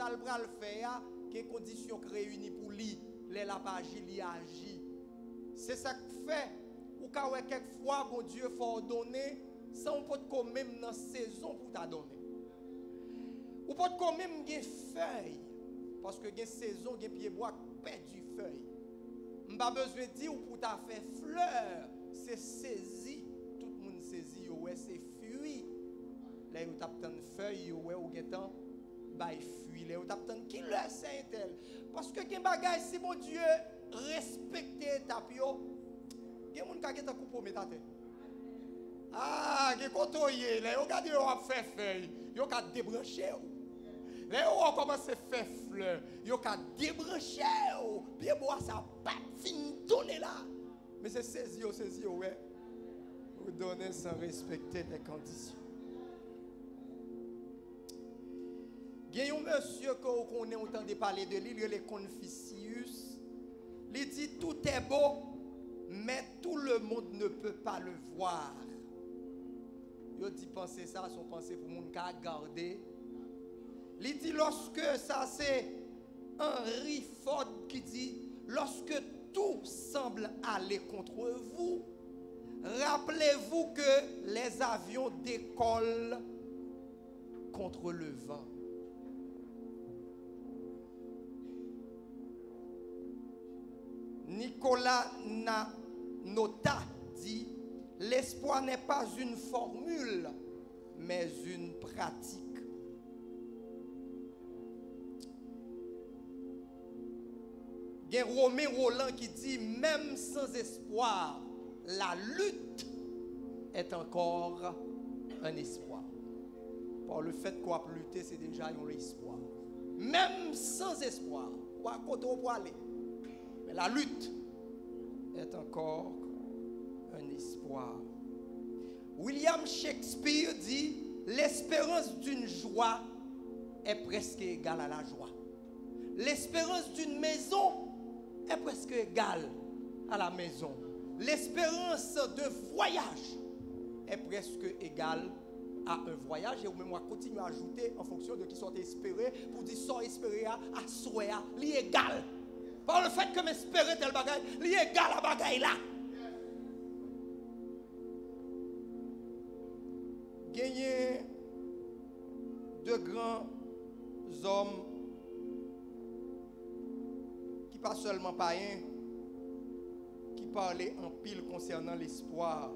ça le bras le faire, quelles conditions réunies pour lui, les la pas agir, il agit. C'est ça qui fait, ou quand quelquefois, bon Dieu, faut donner, sans peut quand même dans saison pour t'a donner. Ou peut quand même des feuilles, parce que des saison, des pieds bois perdu feuille. M'pas besoin de dire pour t'a fait fleur, c'est saisi, tout le monde saisi, ouais, c'est fui. Là, vous tapez une feuille, ouais, ou temps, bah, fuit. Là, vous tapez qui le sait tel. Parce que, quel bagage, si mon Dieu respecte tapio, il y a des gens qui ont coupé ta tête. Ah, qui ont contrôlé, là, regardez, vous avez fait feuille, vous avez débranché. Là, vous avez commencé à faire fleur, vous avez débranché. Bien, bois, ça pas fini donner là. Mais c'est saisi, ouais. Vous donnez sans respecter les conditions. Il y a un monsieur qu'on connaît entendu parler de lui, il est Confucius. Il dit tout est beau, mais tout le monde ne peut pas le voir. Il dit penser ça, son pensée pour mon cas garder. Il dit lorsque ça c'est Henry Ford qui dit lorsque tout semble aller contre vous, rappelez-vous que les avions décollent contre le vent. Nicolas Nota dit l'espoir n'est pas une formule mais une pratique. Il y a Romain Roland qui dit même sans espoir la lutte est encore un espoir. Par le fait qu'on a lutter c'est déjà un espoir. Même sans espoir, on peut aller. Mais la lutte est encore un espoir. William Shakespeare dit l'espérance d'une joie est presque égale à la joie. L'espérance d'une maison est presque égale à la maison. L'espérance de voyage est presque égale à un voyage. Et même moi continue à ajouter en fonction de qui sont espérés pour dire soit espéré à souhait, l'égal. Par le fait que m'espérer tel bagage, l'égal à bagage là. Gagner de grands hommes qui pas seulement païens, qui parlaient en pile concernant l'espoir.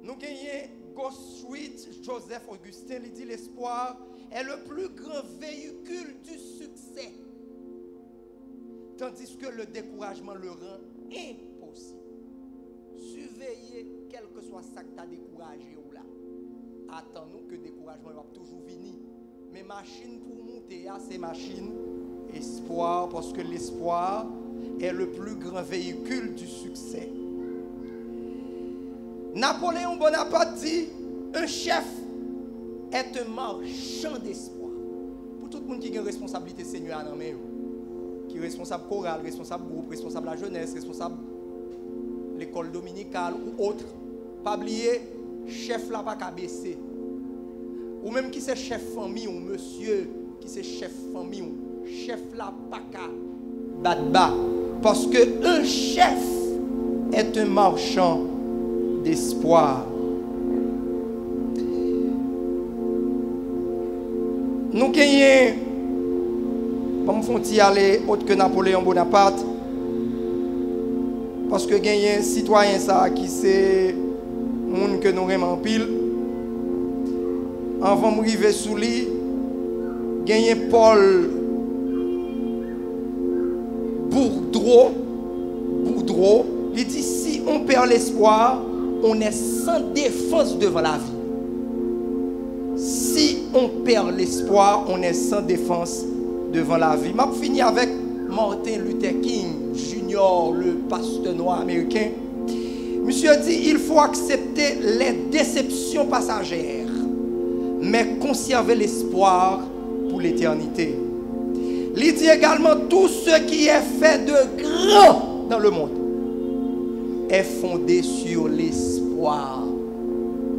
Nous gagnons Gottfried Joseph Augustin, il dit l'espoir est le plus grand véhicule du succès, tandis que le découragement le rend impossible. Surveillez, quel que soit ça que tu as découragé ou là. Attends-nous que le découragement va toujours venir. Mais machine pour monter, c'est machine espoir, parce que l'espoir est le plus grand véhicule du succès. Napoléon Bonaparte dit un chef est un marchand d'espoir. Pour tout le monde qui a une responsabilité Seigneur, qui est responsable chorale, responsable groupe, responsable la jeunesse, responsable l'école dominicale ou autre, pas oublier, chef là pas qu'à baisser. Ou même qui c'est chef famille ou monsieur, qui c'est chef famille ou chef là pas qu'à battre bas. Parce que un chef est un marchand d'espoir. Nous gagnons, comme font y aller autre que Napoléon Bonaparte, parce que gagnons citoyen ça qui c'est monde que nous aimons en pile. Avant de arriver sous lui, gagnons Paul Bourdreau, il dit si on perd l'espoir, on est sans défense devant la vie. Si on perd l'espoir, on est sans défense devant la vie. Je finis avec Martin Luther King Jr., le pasteur noir américain. Monsieur dit, il faut accepter les déceptions passagères, mais conserver l'espoir pour l'éternité. Il dit également, tout ce qui est fait de grand dans le monde est fondé sur l'espoir.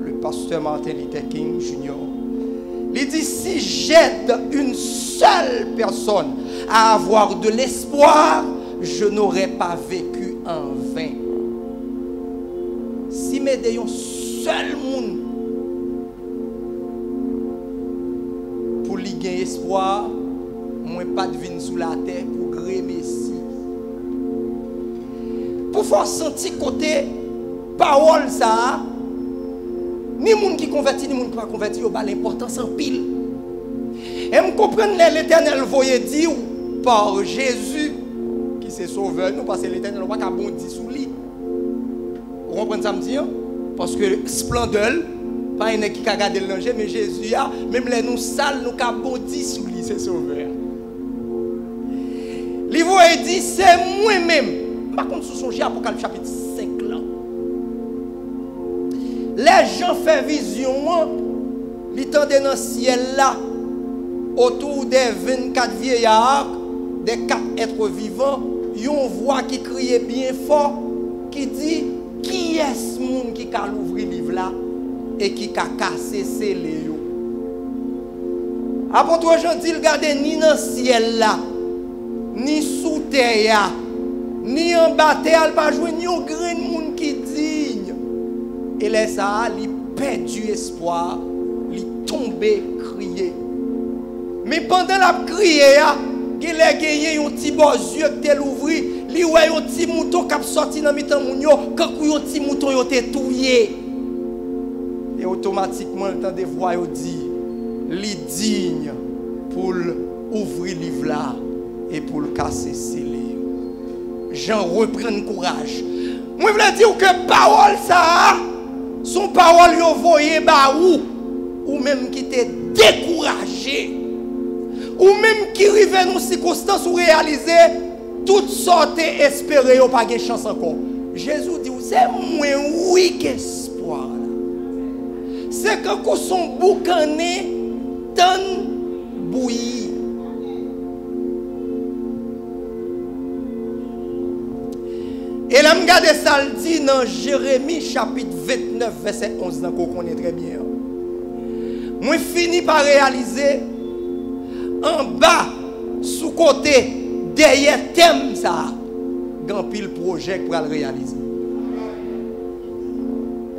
Le pasteur Martin Luther King Jr. Il dit, si j'aide une seule personne à avoir de l'espoir, je n'aurais pas vécu en vain. Si m'aider un seul monde pour lui gagner espoir, moi pas de vin sous la terre pour gré Messie. Pour faire sentir côté parole ça, ni monde qui convertit ni monde qui pas converti, yo ba l'importance en pile. Et me comprendre l'Éternel voyait dire par Jésus qui c'est sauveur nous parce que l'Éternel n'a pas qu'à bondir sous lui. Vous comprenez ça me dit? Parce que splendeur pas un qui a gardé le danger mais Jésus a même les nous sales nous qu'a bondir sous lui c'est sauveur. Livre dit c'est moi-même. Par contre sous son Apocalypse chapitre 5 là. Les gens font vision, ils tendent dans le ciel là, autour des 24 vieillards, des 4 êtres vivants, ils ont une voix qui crie bien fort, qui dit, qui est ce monde qui a ouvert le livre là et qui a cassé ces léos. Apôtre Jean dit, regardez, ni dans le ciel là, ni sous terre, ni en bas terre, pas jouer ni au grain de monde qui digne. Et là, ça, il perdu espoir, il tombé, crié. Mais pendant la crière, il a gagné un petit beau yeux qui est ouvert, il a un petit mouton qui a sorti dans le temps, quand un petit mouton a été touillé. Et automatiquement, le temps de voix, il dit, il est digne pour ouvrir le livre là et pour le casser scellé. Jean reprend le courage. Moi, je veux dire que parole ça, son parole yo voyé ba ou même qui t'est découragé ou même qui arrive dans une circonstance où réaliser toutes sortes espérer ou pas de chance encore. Jésus dit c'est moins oui qu'espoir. C'est quand son boucané tan bouilli. Et là, je regarde ça, dit dans Jérémie chapitre 29, verset 11, qu'on connaît très bien. Moi, fini par réaliser, en bas, sous côté, derrière thème, ça, grand pile projet pour le réaliser.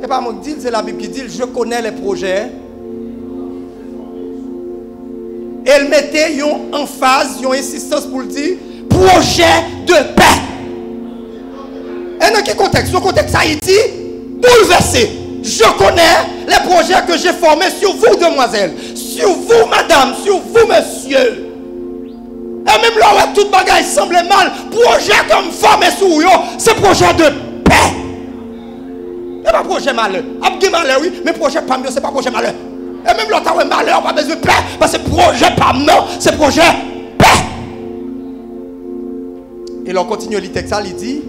Et pas moi qui dis, c'est la Bible qui dit, je connais les projets. Elle mettait une emphase, une insistance pour le dire, projet de paix. Et dans quel contexte? Le contexte Haïti, bouleversé. Je connais les projets que j'ai formés sur vous, demoiselles, sur vous, madame, sur vous, monsieur. Et même là où tout bagage semble mal, projet comme formé sur vous, c'est projet de paix. Ce n'est pas projet malheur. Abdi malheur, oui, mais projet pas mieux, ce n'est pas projet malheur. Et même là où malheur, pas besoin de paix, parce que projet pas non, c'est projet paix. Et l'on continue le texte, il dit,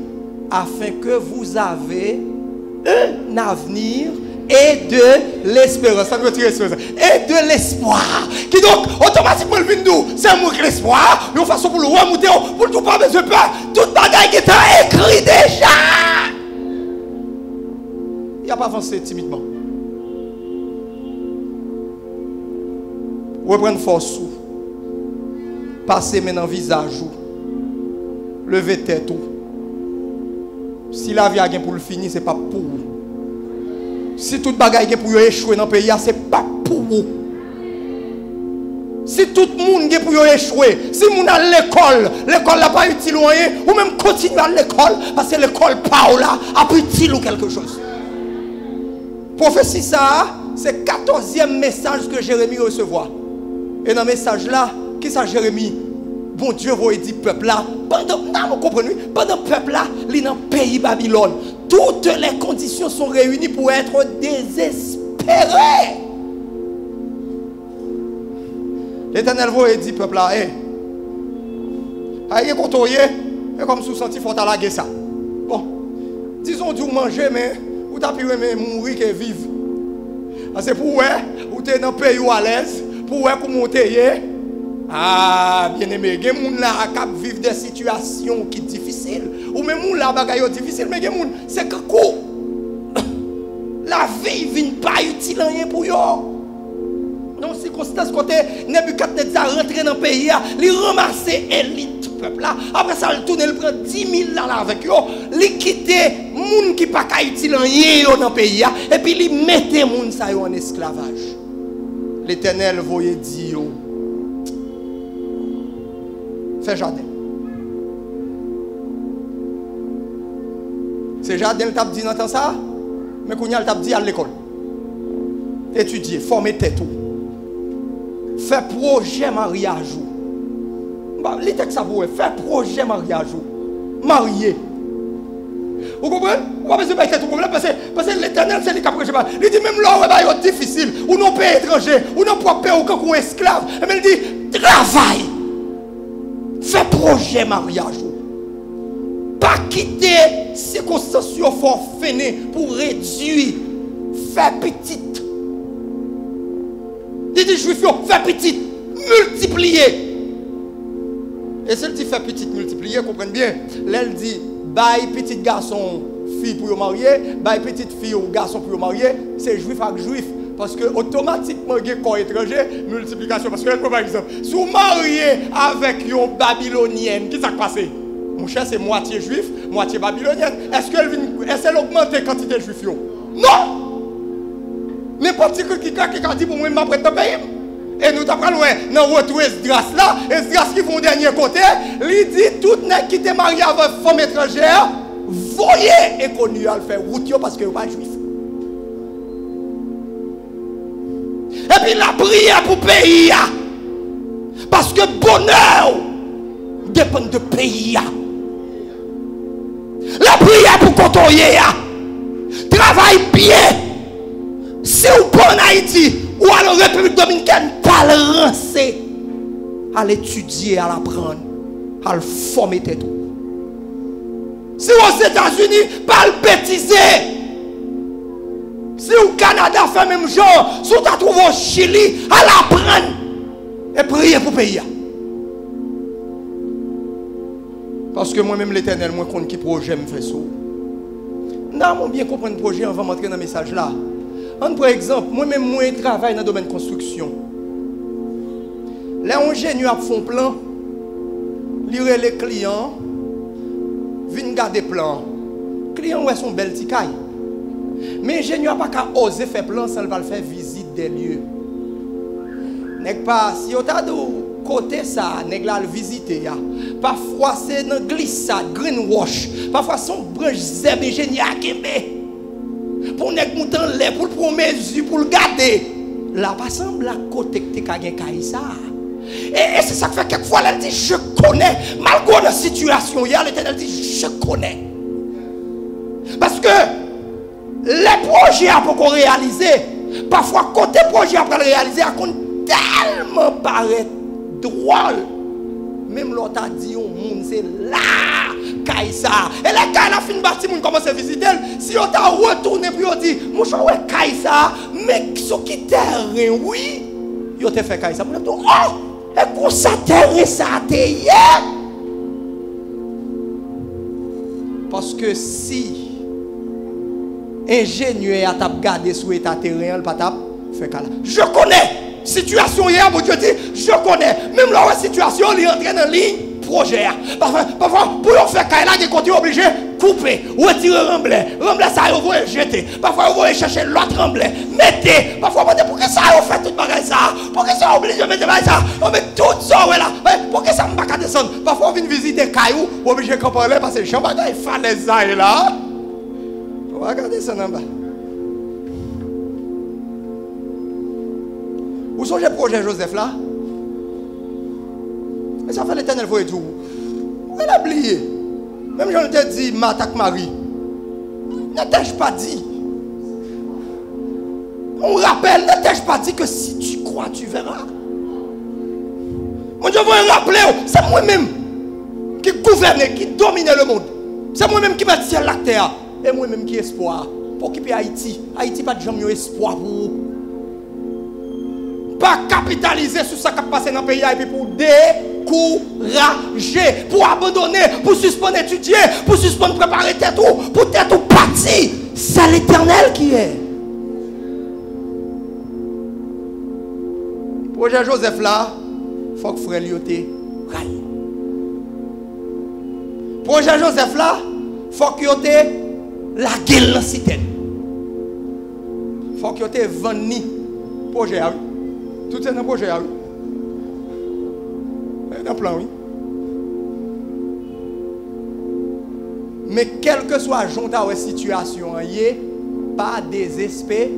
afin que vous avez un avenir et de l'espérance. Ça veut dire espérance. Et de l'espoir. Qui donc, automatiquement, le vin c'est un mot de l'espoir. Une façon pour le remonter, pour ne pas besoin de peur. Toute bagaille qui est écrit déjà. Il n'y a pas avancé timidement. Reprendre force. Passer maintenant visage. Lever tête. Si la vie a pour le finir, ce n'est pas pour vous. Si toute bagaille pour échouer dans le pays, ce n'est pas pour vous. Si tout le monde est pour échouer, si vous êtes à l'école, l'école n'a pas utile rien, ou même continuer à l'école, parce que l'école pas là, a pas utile ou quelque chose. Prophétie ça, c'est le 14e message que Jérémie recevoir. Et dans le message là, qui ça Jérémie? Bon Dieu va dire peuple là, pendant le peuple là, il est dans le pays Babylone. Toutes les conditions sont réunies pour être désespérés. L'Éternel va dire peuple là, aïe contoyer, et comme sous senti faut allaguer ça. Bon, disons du manger mais ou t'as pu mourir que vivre. C'est pour ou t'es dans le pays à l'aise, pour monter. Ah, bien aimé, il y a des gens qui vivent des situations qui sont difficiles. Ou même des gens qui sont difficiles, mais c'est que la vie ne vient pas utile rien pour eux. Non, circonstance côté Nebuchadnezzar rentré dans le pays, il ramasse l'élite peuple là. Après ça, il tourne, il prend 10 000 $ avec eux, il quitte les gens qui ne sont pas utilisés dans le pays, et puis il mette les gens en esclavage. L'Éternel voyait dire, fais jardin. C'est jardin qui t'a dit dans ça, mais qu'on y a t'a dit à l'école. Étudier, former tête. Faire projet mariage. Les textes ça vous faire projet mariage. Marier. Vous comprenez? Vous avez besoin de tête problème parce que l'Éternel c'est lui qui a projet. Il dit même là où c'est difficile, ou non pays étranger, ou non propre pays ou comme esclave. Mais il dit travaille. Fais projet mariage. Pas quitter circonstances forfaites pour réduire, faire petite. Il dit juif, faire petite, multiplier. Et celle qui fait petite, multiplier, comprenez bien. L'elle dit, bail petit garçon, fille pour marier, bail petite fille ou garçon pour marier, c'est juif avec juif. Parce que automatiquement, il y a un corps étranger, multiplication. Parce que, par exemple, si vous mariez avec une babylonienne, qu'est-ce qui s'est passé? Mon cher, c'est moitié juif, moitié babylonienne. Est-ce qu'elle augmente la quantité de juifs? Non! N'importe qui a dit pour moi, je m'apprête à payer. Et nous t'apprenons dans retour Esdras là, Esdras qui vont au dernier côté, il dit tout n'est qui est marié avec une femme étrangère, voyez et connu à le faire route parce que vous pas juif. Et puis la prière pour pays. Parce que bonheur dépend de pays. La prière pour côtoyer. Travaille bien. Si vous prenez en Haïti ou à la République dominicaine, pas le rancer. À l'étudier, à l'apprendre, à le former tête. Si vous aux États-Unis, pas le bêtiser. Si au Canada fait même genre, si vous trouvez au Chili, à l'apprendre et prier pour payer. Parce que moi-même l'Éternel, moi compte qui projet me fait ça. Nous bien comprendre le projet avant d'entrer dans le message là. Par exemple, moi-même moi travaille dans le domaine de construction. Les ingénieurs font plan, lire les clients, viennent garder plan. Les clients ont son bel ticaille. Mais l'ingénieur n'a pas osé faire plan sans le faire visite des lieux. N'est pas si on t'a dit côté ça, n'est pas le visiter. Parfois c'est dans glissade, greenwash. Parfois son branche zèbre ingénieur qui pour ne pas l'air, pour le prendre mesure, pour le garder. Là, pas semble la côté que tu as gagné ça. Et c'est ça qui fait quelquefois, elle dit, je connais. Malgré la situation, l'Éternel dit, je connais. Parce que les projets pour qu'on réalise, parfois, côté projet pour le réaliser, on tellement paraît drôle. Même l'autre a dit, c'est là, Kaïsa. Et les gars, la fin de bâtiment, on commence à visiter. Si on t'a retourné, puis on dit, mon cher, ouais, Kaïsa, mais ce qui terrain, oui, il t'a fait Kaïsa. On dit, oh, et qu'on s'atterrit, ça a été hier. Parce que si ingénieur a gardé sur l'état terrain, le patap, fait là. Je connais. Situation hier, mon Dieu dit, je connais. Même la situation, il est entré dans la ligne projet. Parfois, pour faire Kaila, il est obligé de couper, retirer remblai. Remblai, ça, il faut jeter. Parfois, il faut chercher l'autre remblai. Mettez. Parfois, pour que ça, il fait tout bagage ça. Pour que ça, obligé de mettre ça. On met tout ça, là. Pour que ça ne va pas descendre. Parfois, on vient visiter Caillou, obligé de parler parce que le champ bagaille falaise là. On va regarder ça en bas. Où sont les projets Joseph là? Mais ça fait l'Éternel pour tout. Elle a oublié. Même j'en ai dit, m'attaque Marie. Ne t'ai-je pas dit? On rappelle, ne t'ai-je pas dit que si tu crois, tu verras? Mon Dieu, vous rappeler, c'est moi-même qui gouverne, qui domine le monde. C'est moi-même qui m'a tiré la terre. Et moi-même qui espoir. Pour occuper Haïti. Haïti pas de jamais espoir pour vous. Pas capitaliser sur ce qui a passé dans le pays et puis pour décourager, pour abandonner, pour suspendre étudier, pour suspendre préparer tête ou pour tête ou parti. C'est l'Éternel qui est. Projet Joseph là, il faut que frère Lyoté raille. Projet Joseph là, il faut que Lyoté la gueule dans cité. Il faut que Lyoté vende projet. Tout est dans le projet. Dans le plan, oui. Mais quelle que soit la situation, pas désespérer,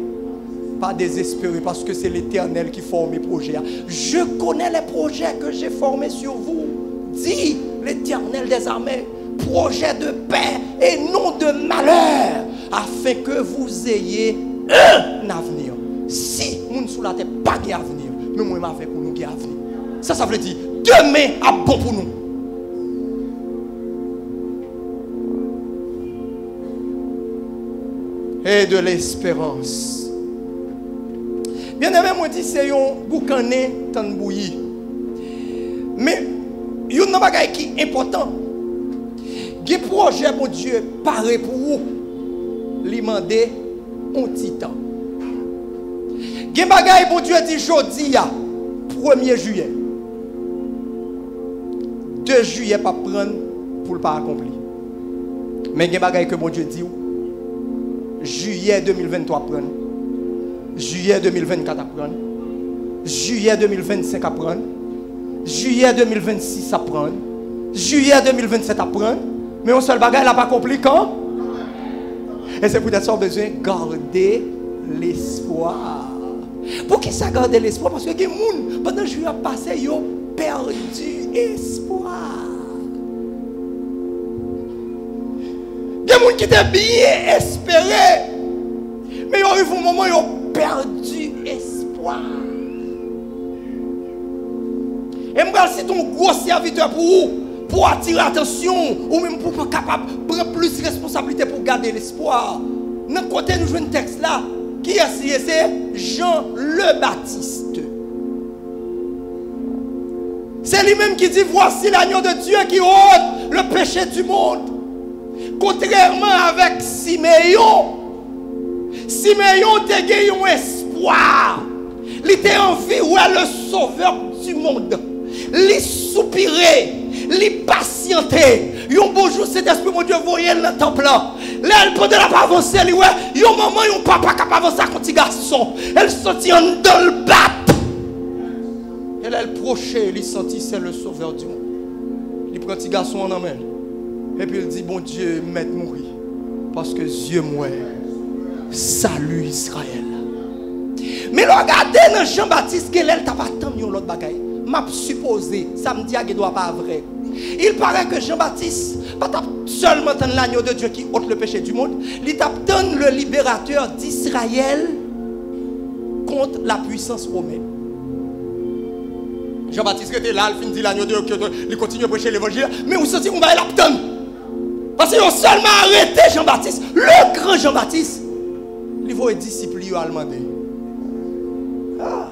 parce que c'est l'Éternel qui forme les projets. Je connais les projets que j'ai formés sur vous, dit l'Éternel des armées, projets de paix et non de malheur, afin que vous ayez un avenir. Si nous ne sommes là, pas d'avenir, mais moi, je vais pour nous un avenir. Ça veut dire, demain a bon pour nous. Et de l'espérance. Bien aimé, moi dis c'est un boucané tant bouilli. Mais il y a un bagage qui est important. Des projets mon Dieu paraît pour vous. Li mandé un petit temps. Des bagage mon Dieu dit jodi ya 1er juillet. 2 juillet pas prendre pour le pas accomplir. Mais des bagage que mon Dieu dit juillet 2023 prendre. Juillet 2024 à prendre. Juillet 2025 à prendre. Juillet 2026 à prendre. Juillet 2027 à prendre. Mais un seul bagage n'a pas accompli quand? Et c'est peut-être ça besoin de garder l'espoir. Pour qui ça garder l'espoir? Parce que les gens, pendant que je suis passé, ils ont perdu espoir. Il y a des gens qui étaient bien espérés. Mais il y a eu un moment où ils ont perdu espoir. Et moi, c'est un gros serviteur pour vous, pour attirer l'attention, ou même pour être capable de prendre plus de responsabilité pour garder l'espoir. Dans le côté, nous jouons un texte là, qui est c'est Jean le Baptiste. C'est lui-même qui dit, voici l'agneau de Dieu qui ôte le péché du monde. Contrairement avec Siméon, Siméon a gagné un espoir. Il était en vie où est le sauveur du monde. Il soupirait, il patientait. Un beau jour, cet esprit, mon Dieu, voyait le temple là. Là, elle peut la pas avancer. Il y a un maman, un papa qui avancer à un petit garçon. Elle sortit dans le bat. Elle prochait, il sentit c'est le sauveur du monde. Il prend un petit garçon en main. Et puis il dit, bon Dieu, m'aide mourir. Parce que Dieu moi, salut Israël. Mais regardez dans Jean-Baptiste, qu'elle t'a pas tant mieux l'autre bagaille. M'a supposé, ça me dit qu'il ne doit pas vrai. Il paraît que Jean-Baptiste, pas seulement l'agneau de Dieu qui ôte le péché du monde, il donne le libérateur d'Israël contre la puissance romaine. Jean-Baptiste était là, il finit l'agneau de Dieu, il continue à prêcher l'évangile, mais vous sentez qu'on va l'abdonner. Parce qu'ils ont seulement arrêté Jean-Baptiste, le grand Jean-Baptiste. Il faut les disciples à demander. Ah,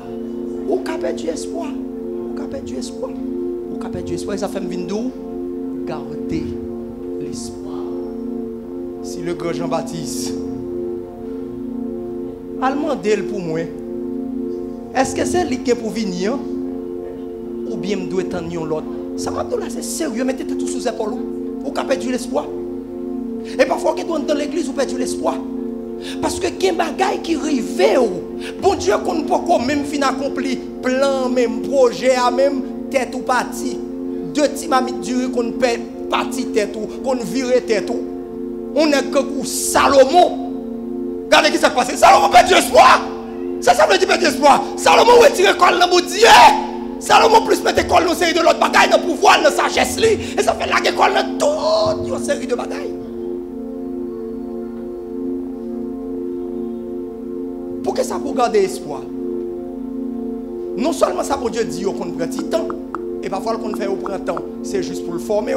où a perdu espoir? Où a perdu espoir? Où a perdu espoir? Et ça fait me d'où? Gardez l'espoir. Si le grand Jean-Baptiste a demandé pour moi, est-ce que c'est lui qui est pour venir? Ou bien je dois attendre l'autre? Ça m'a dit là, c'est sérieux, mettez tout sous épaule. Ou qu'a perdu l'espoir. Et parfois, quand on est dans l'église, on perd l'espoir. Parce que il y a des bagailles qui arrivent. Bon Dieu, qu'on ne peut pas même fin accomplir plan, même projet, même tête ou partie. Deux petits mamites durent qu'on perd partie tête ou qu'on vire tête ou. On est que Salomon. Regardez qui s'est passé. Salomon perd l'espoir. Ça veut dire perdre l'espoir. Salomon retire l'école dans mon Dieu. Salomon plus met l'école dans une série de l'autre bagaille, dans pouvoir, dans sagesse. Et ça fait la école dans toute une série de bagailles. Pour que ça pour garder espoir? Non seulement ça pour Dieu dit qu'on prend du temps, et parfois qu'on fait au printemps, c'est juste pour le former.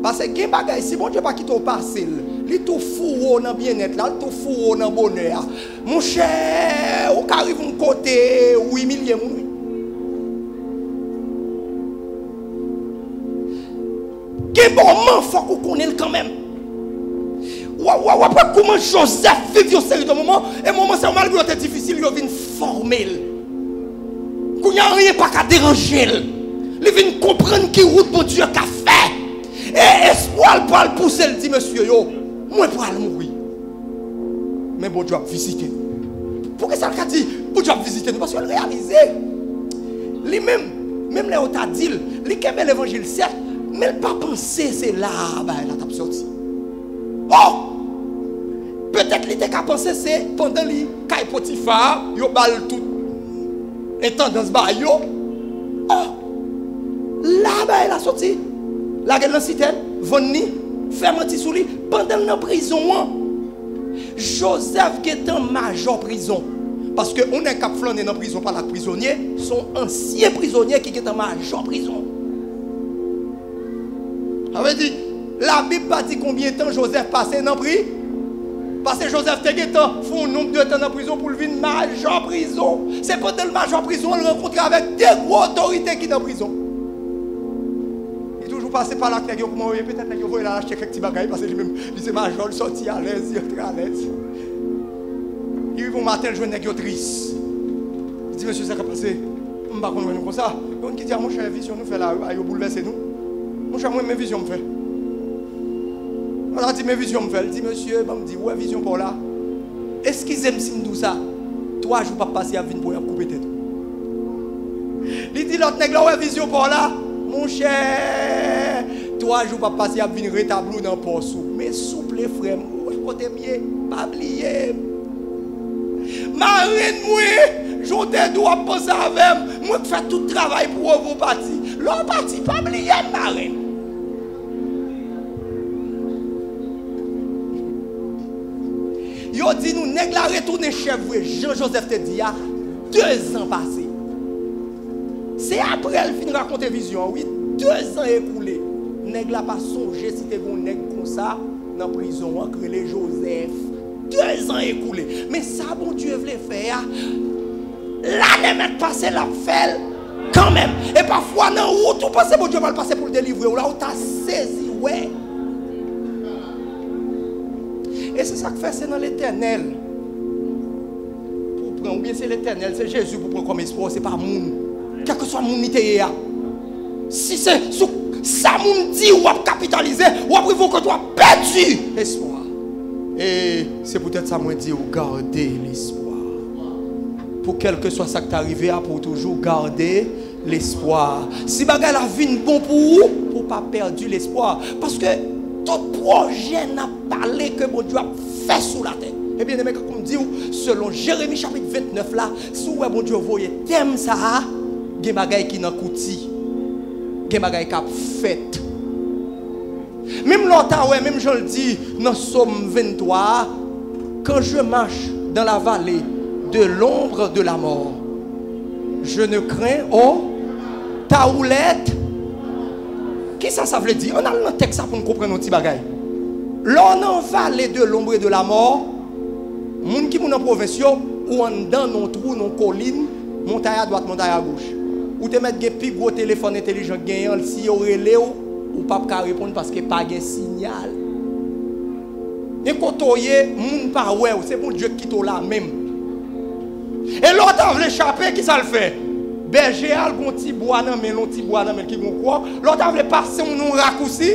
Parce que les bagailles, si bon Dieu pas quitter au passé, il tout fou dans bien-être là, tout fou dans bonheur. Mon cher, ou arrive mon côté, ou humilier mon. Quel moment il faut qu'on connaisse quand même. Après comment Joseph vit une série de moments, et moment c'est malgré que c'est difficile, il vient former. Qu'on n'y a rien pas qu'à déranger. Il vient comprendre qui route bon Dieu qu'a fait. Et espoir pour le pousser, il dit monsieur yo, moi pour aller mourir. Mais bon Dieu a visité. Pourquoi ça le dit bon Dieu a visité nous parce qu'il réalisé. Lui-même, même les autres dit, il aime l'évangile certes, mais il pas pensé c'est là bah il a sorti. Oh! Peut-être qu'il était pensé c'est pendant li Kay Potiphar, yo bal tout intendance ba yo. Oh! Là bah il a sorti. La gueule dans citerne, vonni, fait mentir sous lui pendant la prison. Joseph qui est en major prison. Parce que on est cap flâner dans prison par la prisonnier, sont anciens prisonniers qui est en major prison. Ça veut dire, la Bible pas dit combien de temps Joseph passait dans prison. Parce que Joseph était font un nombre de temps dans prison pour venir major prison. C'est pendant le major prison on le rencontre avec des grosses autorités qui sont dans prison. Passer par là, peut-être que vous allez acheter quelques petits bagages parce que lui-même, il s'est major, il sortit à l'aise, il est très à l'aise. Il arrive au matin, je vois un nègre triste. Il dit, monsieur, ça va passer. Je ne sais pas comment nous comme ça. On dit, mon cher, vision nous fait là, il bouleverser nous. Mon cher, moi, mes visions me fait. On a dit, mes visions me fait. Il dit, monsieur, il me dit, ouais, vision pour là. Excusez-moi si nous ça. 3 jours pas passer à venir pour couper tête. Il dit, l'autre nègre, ouais, vision pour là. Mon cher, 3 jours pas passer à venir rétablir dans le poste. Mais souple, frère, je côté mieux, pas oublier. Marine, moi, je dois penser avec moi, je fais tout le travail pour vous partir. L'autre parti, pas oublier, Marine. Yo dit nous, nèg la retourner chef, Jean-Joseph te dit, 2 ans passés. C'est après elle finit raconter vision. Oui, 2 ans écoulés. Nèg la pas songé si t'es bon nèg comme ça dans prison entre les Joseph. 2 ans écoulés. Mais ça bon Dieu voulait faire. L'année même passée la fait quand même. Et parfois dans où tout passé bon Dieu va le passer pour le délivrer. Là où t'as saisi ouais. Et c'est ça que fait c'est dans l'Éternel. Pour prendre ou bien c'est l'Éternel, c'est Jésus pour prendre comme espoir, c'est pas moun. Quel que soit mon unité, si c'est ça mon dit ou à capitaliser ou après vous que tu as perdu l'espoir. Et c'est peut-être ça moi dit ou garder l'espoir. Pour quel que soit ça qui t'est arrivé, pour toujours garder l'espoir. Si bagay la vie bon pour vous, pour pas perdre l'espoir. Parce que tout projet n'a parlé que mon Dieu a fait sous la terre. Et bien, comme dit, selon Jérémie chapitre 29 là, si bon Dieu voyait thème ça. Gen bagay qui nan kouti, gen bagay qui a fait. Même longtemps, ouais, même je le dis dans Somme 23, quand je marche dans la vallée de l'ombre de la mort, je ne crains ta houlette. Qui ça veut dire? On a le texte pour nous comprendre un petit bagay. L'on en vallée de l'ombre de la mort, moun qui moun en province ou en dans non trou, non colline, montagne à droite, montagne à gauche. Ou te mettre un plus gros téléphone intelligent gagnant si vous relève ou pas qu'à répondre parce que pas de signal. Et quand vous moun pas ouais, c'est bon Dieu qui est là même. Et l'autre veut échapper, qui ça le fait? Berger a un petit bois dans mais l'autre petit bois dans mais qui vont quoi? L'autre veut passer un raccourci.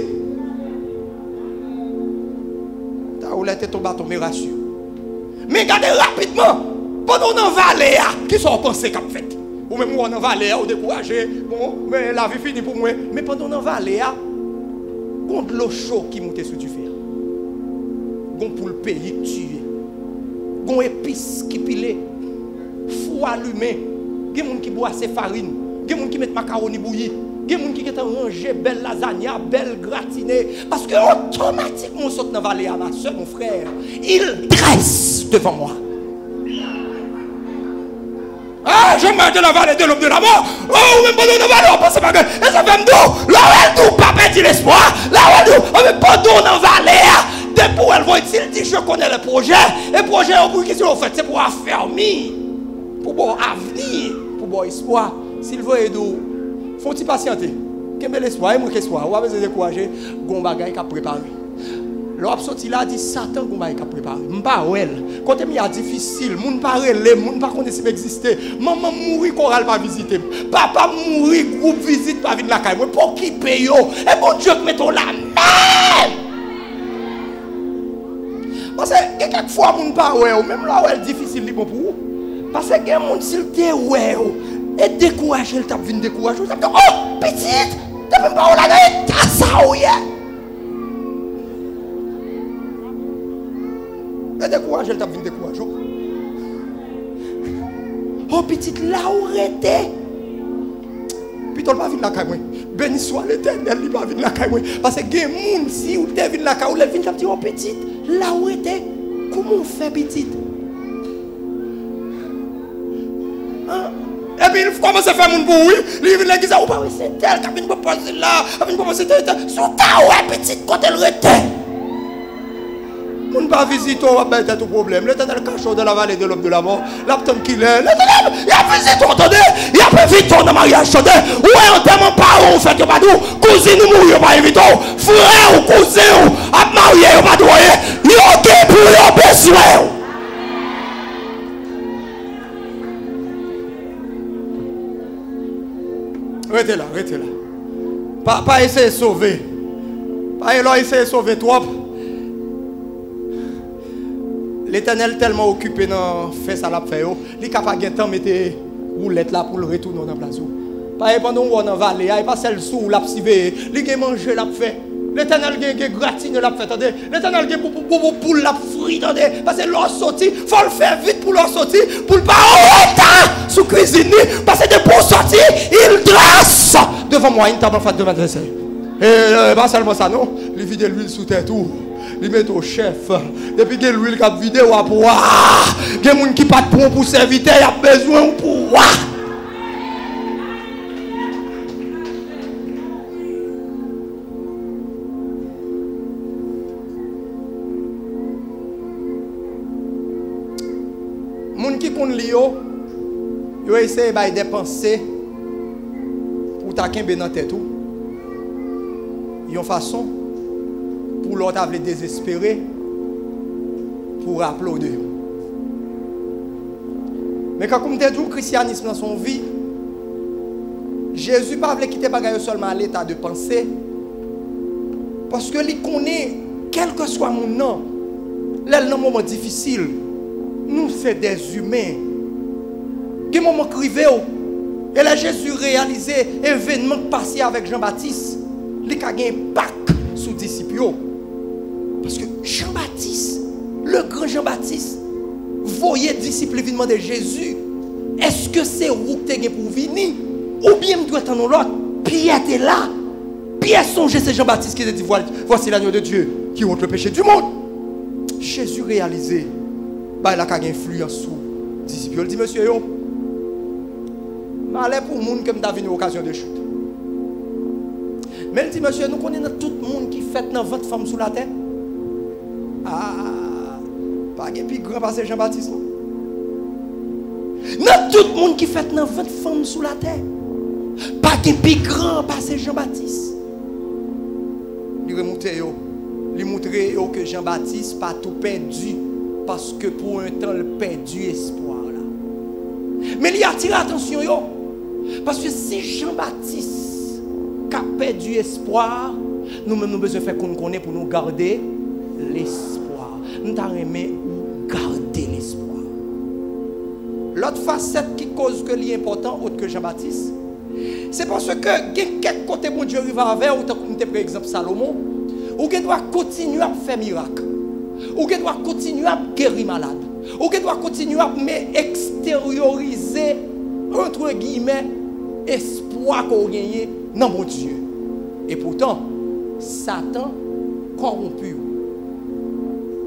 Ta roulette ton bâton mais rassure. Mais regardez rapidement pendant dans vallée qui sont pensés qu'a fait. Ou même on en vallée, ou découragé, bon, mais la vie finit pour moi. Mais pendant on vallée, on de l'eau chaude qui monte sur du fer. On pour le pays tuer. On épice qui pile, fou allumé. Il y a des gens qui boivent ses farines. Il y a des gens qui mettent macaroni bouilli. Il y a des gens qui ont rangé belle lasagne, belle gratinée. Parce que automatiquement, on saute dans la vallée à ma soeur, mon frère. Il dresse devant moi. Ah, je meurs de la vallée de l'homme de la mort. Oh, même pas de la vallée, on pense pas que. Et ça fait m'dou. Là où elle nous pas perdre l'espoir. Là où elle nous. On met pas d'eau dans la vallée. Dès pour elle va être, s'il dit je connais le projet. Et le projet, pour qui c'est fait, c'est pour affermir. Pour bon avenir. Pour bon espoir. S'il veut aider, faut-il patienter. Qu'est-ce l'espoir? Et moi, qu'est-ce l'espoir? Ou avez-vous découragé? Gon bagay qu'a préparé. L'homme sorti là dit Satan qu'on va préparer. M'pa wel. Quand il a difficile, moun pas relé, moun pas connaître si exister. Maman mourir choral pas visiter. Papa mourir groupe visite pas venir la caille. Pour qui paye yo? Et bon Dieu mettons la même. Parce que quelquefois moun pas ouais, même là où est difficile li bon pour vous. Parce que gen moun s'il te ouais et décourager, il t'a vinn décourager. Oh petite, t'as même pas la gagne ta ça ouais. Et découragé, elle t'a vu décourager. Oh, petite, là où était. Puis tu pas vu la caille. Béni soit l'Éternel, il pas vu la caille. Parce que les gens, si vous avez vu la caille, vous avez dit, oh, petite, là où était. Comment on fait, petite? Et puis, il commence à faire mon bruit. Il vient l'église, oh, c'est elle qui a venu me poser là. Elle vient me poser là. Sous ta ouais, petite, quand elle était. On ne va pas visiter, on va mettre tout problème. L'Éternel cache dans la vallée de l'homme de la mort. L'Éternel qui l'est. L'Éternel, il a visité, entendez? Il a fait vite dans le mariage, entendez? Ou est-ce que mon parent, on fait que pas nous? Cousine, nous mourons, pas éviter. Frère ou cousin, à marier, on va doyer. Il y a ok pour le besoin. Restez là, restez là. Pas essayer de sauver. Pas essayer de sauver trop. L'Éternel tellement occupé dans fait ça l'a fait il est capable de temps mettre roulette là pour le retourner dans place. Pas pendant on dans vallée, il pas celle sous l'a civé, il a mangé l'a fait. L'Éternel a gratine l'a fait, attendez. L'Éternel a pour la frite, attendez. Parce que l'on sorti, faut le faire vite pour l'on sortir, pour le pas autant sous cuisine parce que pour sortir, il dresse devant moi une table en fait de m'adresser. Et pas seulement ça non, il vide l'huile sous terre tout. Il met au chef. Depuis que l'huile qui a vidé, il y a des gens qui pas de pour serviteur, il y a besoin pour les gens qui connaissent Lio, ils essaient de dépenser pour taquiner dans tête. Ils ont une façon pour l'autre avoir désespéré pour applaudir. Mais quand on dit le christianisme dans son vie, Jésus ne pas quitter bagaille seulement à l'état de pensée. Parce que il connaît, quel que soit mon nom, là, dans un moment difficile, nous sommes des humains. Quel moment crivé, et là Jésus réalisé événement passé avec Jean-Baptiste, il a gagné un impact sur les disciples. Parce que Jean-Baptiste, le grand Jean-Baptiste, voyait les disciples venir de Jésus. Est-ce que c'est vous qui avez pour venir? Ou bien nous doit attendre l'autre? Pierre était là. Pierre songeait, c'est Jean-Baptiste qui a dit voici l'agneau de Dieu qui ôte le péché du monde. Jésus réalisé, il a une influence sur les disciples. Il dit monsieur, yo, malheur pour le monde comme tu as une occasion de chute. Mais il dit monsieur, nous connaissons tout le monde qui fait 20 femmes sous la terre. Ah, pas de plus grand passé Jean-Baptiste. Non, tout le monde qui fait 20 femmes sous la terre. Pas de plus grand passé Jean-Baptiste. Il remonte il montre que Jean-Baptiste pas tout perdu parce que pour un temps il perdu espoir là. Mais il attire l'attention parce que si Jean-Baptiste a perdu espoir, nous-mêmes nous besoin faire qu'on connaît pour nous garder l'espoir. Nous t'avons aimé garder l'espoir. L'autre facette qui cause que l'est important autre que Jean-Baptiste, c'est parce que quelques côté bon Dieu arrive avec ou comme par exemple Salomon, ou qui doit continuer à faire miracle, ou qui doit continuer à guérir malade, ou qui doit continuer à extérioriser entre guillemets espoir qu'on gagne dans mon Dieu. Et pourtant Satan corrompu.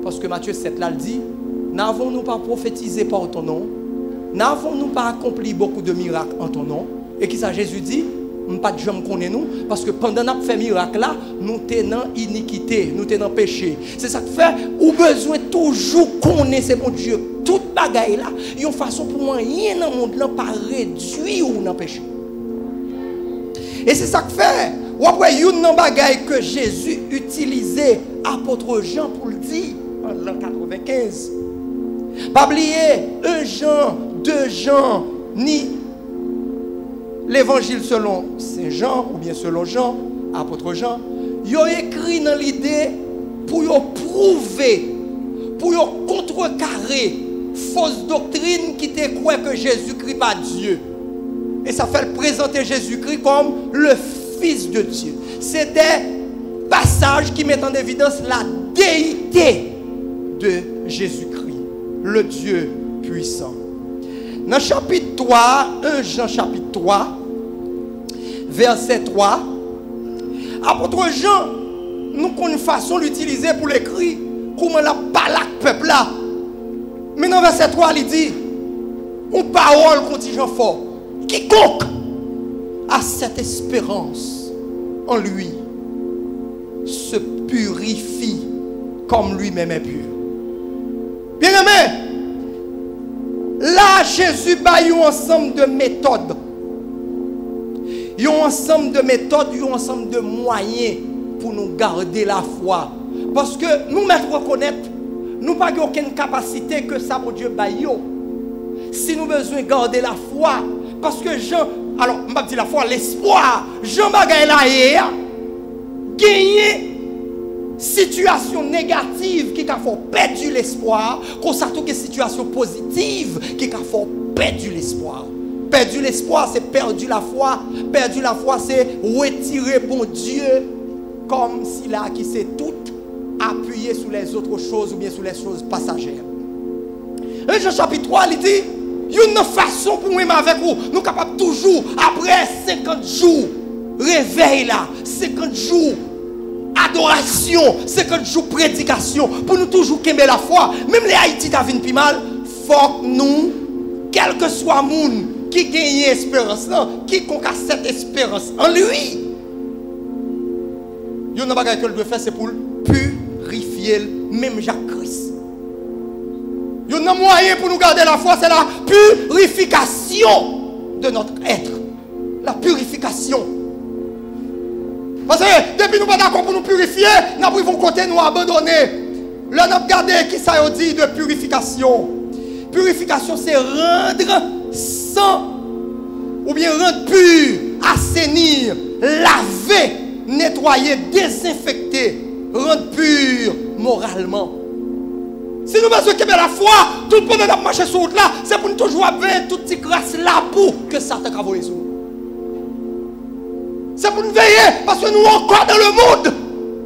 Parce que Matthieu 7 là le dit, n'avons-nous pas prophétisé par ton nom? N'avons-nous pas accompli beaucoup de miracles en ton nom? Et qui ça Jésus dit? Pas de gens connaissent nous parce que pendant qu'on fait miracle là, nous tenons iniquité, nous tenons péché. C'est ça que fait ou besoin toujours connaître mon Dieu. Toute bagaille là, il y a une façon pour moi rien dans le monde là pas réduire ou dans péché. Et c'est ça que fait Ou après, il y a une bagaille que Jésus utilisait, apôtre Jean pour le dire, en l'an 95. Pas oublier 1 Jean, 2 Jean, ni l'évangile selon Saint Jean, ou bien selon Jean, apôtre Jean. Ils ont écrit dans l'idée pour prouver, pour contrecarrer fausse doctrine qui te croit que Jésus-Christ pas Dieu. Et ça fait présenter Jésus-Christ comme le Fils de Dieu. C'est des passages qui mettent en évidence la déité de Jésus-Christ, le Dieu puissant. Dans le chapitre 3, 1 Jean chapitre 3, verset 3, apôtre Jean, nous avons une façon d'utiliser pour l'écrit, comment la parle peuple là. Mais dans verset 3, il dit, une parole contingent fort. Quiconque a cette espérance en lui se purifie comme lui-même est pur. Bien aimé, là Jésus a un ensemble de méthodes. Il y a un ensemble de méthodes, il y a un ensemble de moyens pour nous garder la foi. Parce que nous mettre reconnaître, nous n'avons aucune capacité que ça, mon Dieu, baillot. Si nous avons besoin de garder la foi, parce que Jean, alors, je vais dire la foi, l'espoir, Jean Bagay là hier, gagner situation négative qui a fait perdre l'espoir, comme ça, toutes les situations positives qui a fait perdre l'espoir. Perdu l'espoir, c'est perdu la foi. Perdu la foi, c'est retirer bon Dieu comme s'il a qui s'est tout appuyé sur les autres choses ou bien sur les choses passagères. Et Jean chapitre 3, il dit, il y a une façon pour moi avec vous. Nous sommes capables toujours, après 50 jours, réveil là, 50 jours, adoration, 50 jours, prédication, pour nous toujours qu'aimer la foi. Même les Haïti t'as vu plus mal, faut que nous, quel que soit le monde qui gagne espérance, qui a cette espérance en lui, il y a une chose que doit faire, c'est pour purifier même Jacques-Christ. Il y a un moyen pour nous garder la foi, c'est la purification de notre être. La purification. Parce que depuis nous ne sommes pas d'accord pour nous purifier, nous avons côté nous abandonner. Là, nous avons gardé qui ça dit de purification. Purification, c'est rendre sans, ou bien rendre pur, assainir, laver, nettoyer, désinfecter, rendre pur moralement. Si nous avons besoin de la foi, tout le monde a marché sur route là, c'est pour nous toujours avoir toute cette grâce là pour que Satan a envoyé sur nous. C'est pour nous veiller, parce que nous encore dans le monde,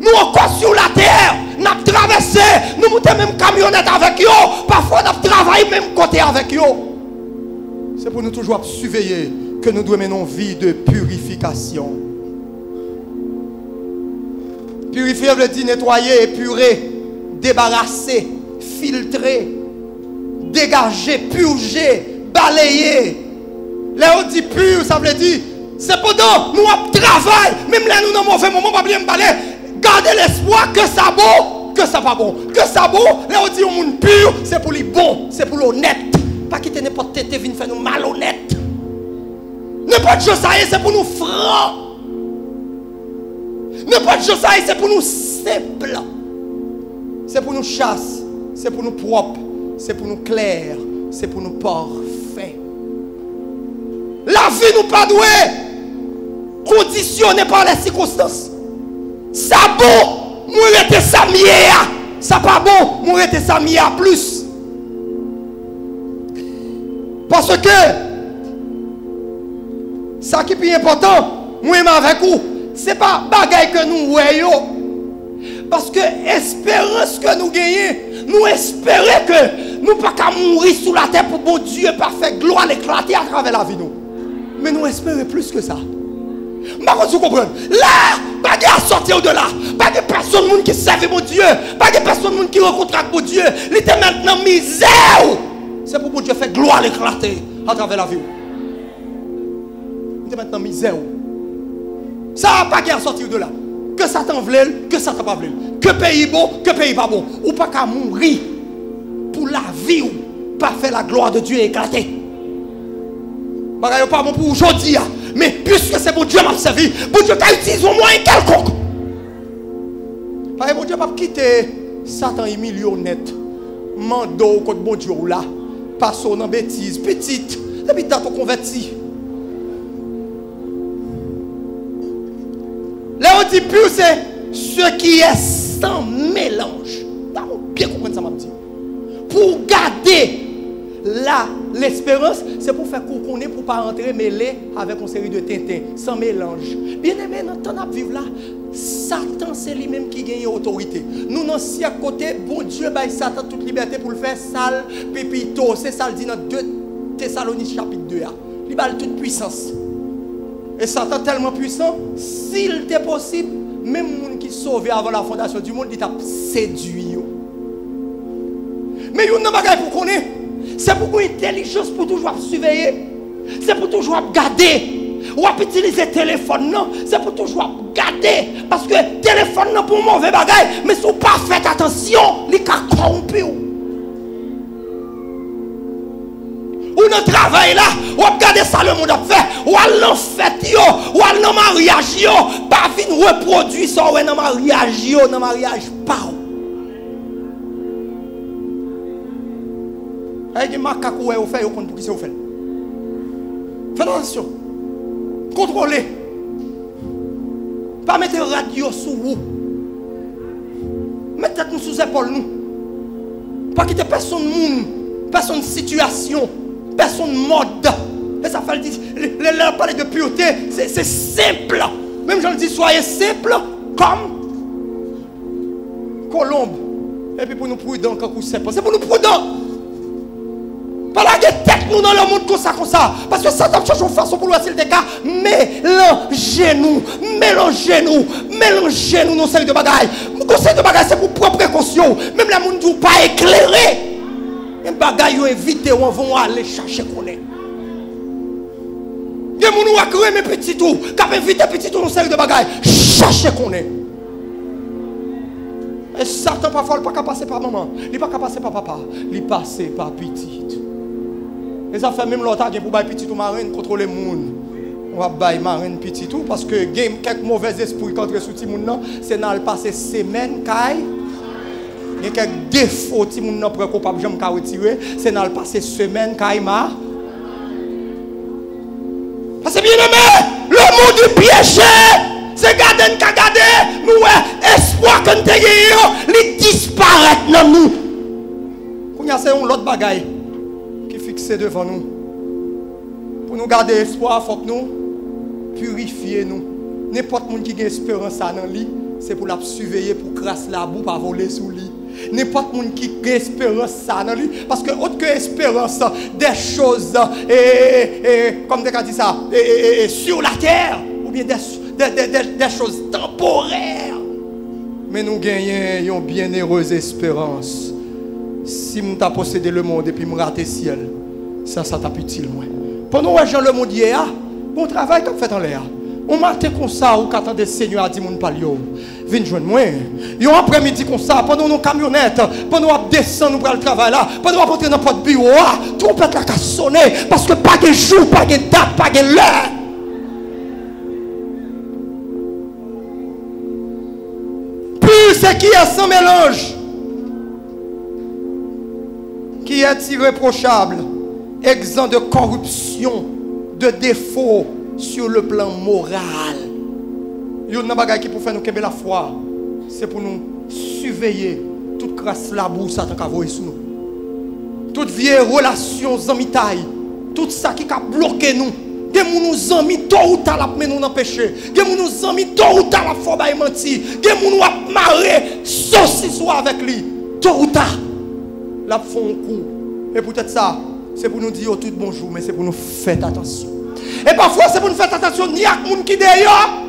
nous encore sur la terre, nous avons traversé, nous montons même camionnette avec eux, parfois nous avons travaillé même côté avec eux. C'est pour nous toujours surveiller que nous devons mener une vie de purification. Purifier veut dire nettoyer, épurer, débarrasser, filtrer, dégager, purger, balayer. Là on dit pur, ça veut dire, c'est pendant nous travaillons, même là nous dans mauvais moment, pas bien balayer, garder l'espoir que ça bon, que ça pas bon, que ça bon, là on dit au monde pur, c'est pour les bons, c'est pour l'honnête. Pas quitter n'importe tête vienne faire nous malhonnête. N'importe chose ça c'est pour nous francs. N'importe chose ça c'est pour nous simple. C'est pour nous chasse, c'est pour nous propre, c'est pour nous clair, c'est pour nous parfait. La vie nous pas douée conditionnée par les circonstances. Ça bon, moi rete ça mieux. Ça pas bon, moi rete ça mieux plus. Parce que ça qui est plus important, moi-même avec vous, ce n'est pas bagaille que nous voyons. Parce que l'espérance que nous gagnons, nous espérons que nous ne pouvons pas mourir sous la terre pour bon Dieu, pas faire gloire éclater à travers la vie. Nous. Mais nous espérons plus que ça. Par vous comprenez? Là, pas de sortir au-delà. Pas de personne qui servent mon Dieu. Pas de personne qui rencontre avec mon Dieu. Il était maintenant misère. C'est pour que Dieu fait gloire éclater à travers la vie. Il était maintenant misère. Ça n'a pas qu'à sortir de là. Que Satan veut, que Satan pas veut. Que pays bon, que pays pas bon. Ou pas qu'à mourir pour la vie ou pas faire la gloire de Dieu éclater. Bagaille pas bon pour aujourd'hui. Mais puisque c'est bon Dieu m'a servi, bon Dieu t'a utilisé au moins quelconque. Parce que bon Dieu m'a quitté Satan et millionnaire. Mando contre bon Dieu là. Passons dans bêtise, petite. Et puis t'as tout converti. Là on dit pur c'est ce qui est sans mélange. T'as bien compris ça m'a dit. Pour garder l'espérance, c'est pour faire qu'on connaît, pour ne pas rentrer mêlé avec une série de tintins, sans mélange. Bien aimé, dans le temps de vivre là, Satan c'est lui-même qui gagne l'autorité. Nous, dans ce côté, bon Dieu baille Satan toute liberté pour le faire sale, pépito. C'est ça le dit dans 2 Thessaloniciens chapitre 2. Il baille toute puissance. Et Satan tellement puissant, s'il était possible, même les gens qui sauvaient avant la fondation du monde, il t'a séduit. Mais il y a une bagaille pour connaître. C'est pour une intelligence pour toujours surveiller. C'est pour toujours garder. Ou à utiliser le téléphone, non. C'est pour toujours garder. Parce que le téléphone, non, pour mauvais bagaille. Mais si vous pas fait attention, il est corrompu. Ou dans le travail là, ou regardez ça le monde a fait. Ou à l'enfête, ou à dans mariage, pas venir reproduire ça dans le mariage, dans le mariage, pas. Il y a des macaques qui ont fait, pour qui c'est fait. Faites attention. Contrôlez. Pas mettre la radio sous vous. Mettez-nous sous l'épaule nous. Pas quitter personne monde, personne situation, personne mode. Et ça fait le parler de pureté, c'est simple. Même je le dis, soyez simple comme colombe. Et puis pour nous prudents, quand c'est pour nous prudents. Pas la tête nous dans le monde comme ça. Parce que Satan cherche une façon pour nous essayer des cas. Mélangez-nous dans série de bagailles. Conseil de bagailles, c'est pour propre précaution. Même la monde ne pas éclairer. Les bagailles ont invité, on va aller chercher qu'on est. Les gens qui ont créé mes petits tours, qui ont invité petits tours dans série de bagailles, cherchez qu'on est. Et Satan parfois il n'est pas passer par maman, il n'est pas passer par papa, il passe par petite. Et ça fait même longtemps pour bailler petit ou marine contre les monde. On va bailler marine petit tout parce que game quelques mauvais esprits contre sous ti monde, c'est dans le passé semaine caille. Il y a quelques défauts ti monde prend capable jamais ka retirer, c'est dans le passé semaine caille ma. Parce que bien aimé, le monde du piégé, c'est garder qu'à garder, nous espoir que nous ayons, il disparaît dans nous. Qu'on y a c'est un autre bagaille. Fixé devant nous. Pour nous garder espoir, il faut que nous purifier nous. N'importe qui a espérance dans lui, c'est pour la surveiller, pour crasser la boue, pour voler sous lui. N'importe qui a espérance dans lui, parce que autre que espérance, des choses, comme tu as dit ça, sur la terre, ou bien des choses temporaires. Mais nous gagnons une bienheureuse espérance. Si nous avons possédé le monde et puis nous raté le ciel, ça t'a utile moins. Pendant que le monde hier, bon travail qu'on fait en l'air. On matin comme ça, ou quand le Seigneur a dit mon palio, viens joindre moi. Et on après-midi comme ça, pendant nos camionnettes, pendant qu'on descend nous pour le travail là, pendant qu'on entrer dans notre bureau, trompette la casse sonner, parce que pas de jour, pas de date, pas de l'heure. Plus ce qui est sans mélange, qui est irréprochable, exempt de corruption, de défaut sur le plan moral. Il y a une chose qui pour faire nous qu'aimer la foi, c'est pour nous surveiller toute grâce la boue ça tant qu'à sur nous. Toute vieille relation zamitaille, tout ça qui a bloqué nous. Des nous amis tôt ou tard la mener nous dans péché. Des nous amis tôt ou tard la fois bail menti. Des nous a marrer saucisse avec lui. Tôt ou tard la font un coup. Et peut-être ça, c'est pour nous dire tout bonjour, mais c'est pour nous faire attention. Et parfois, c'est pour nous faire attention, ni à monde qui d'ailleurs,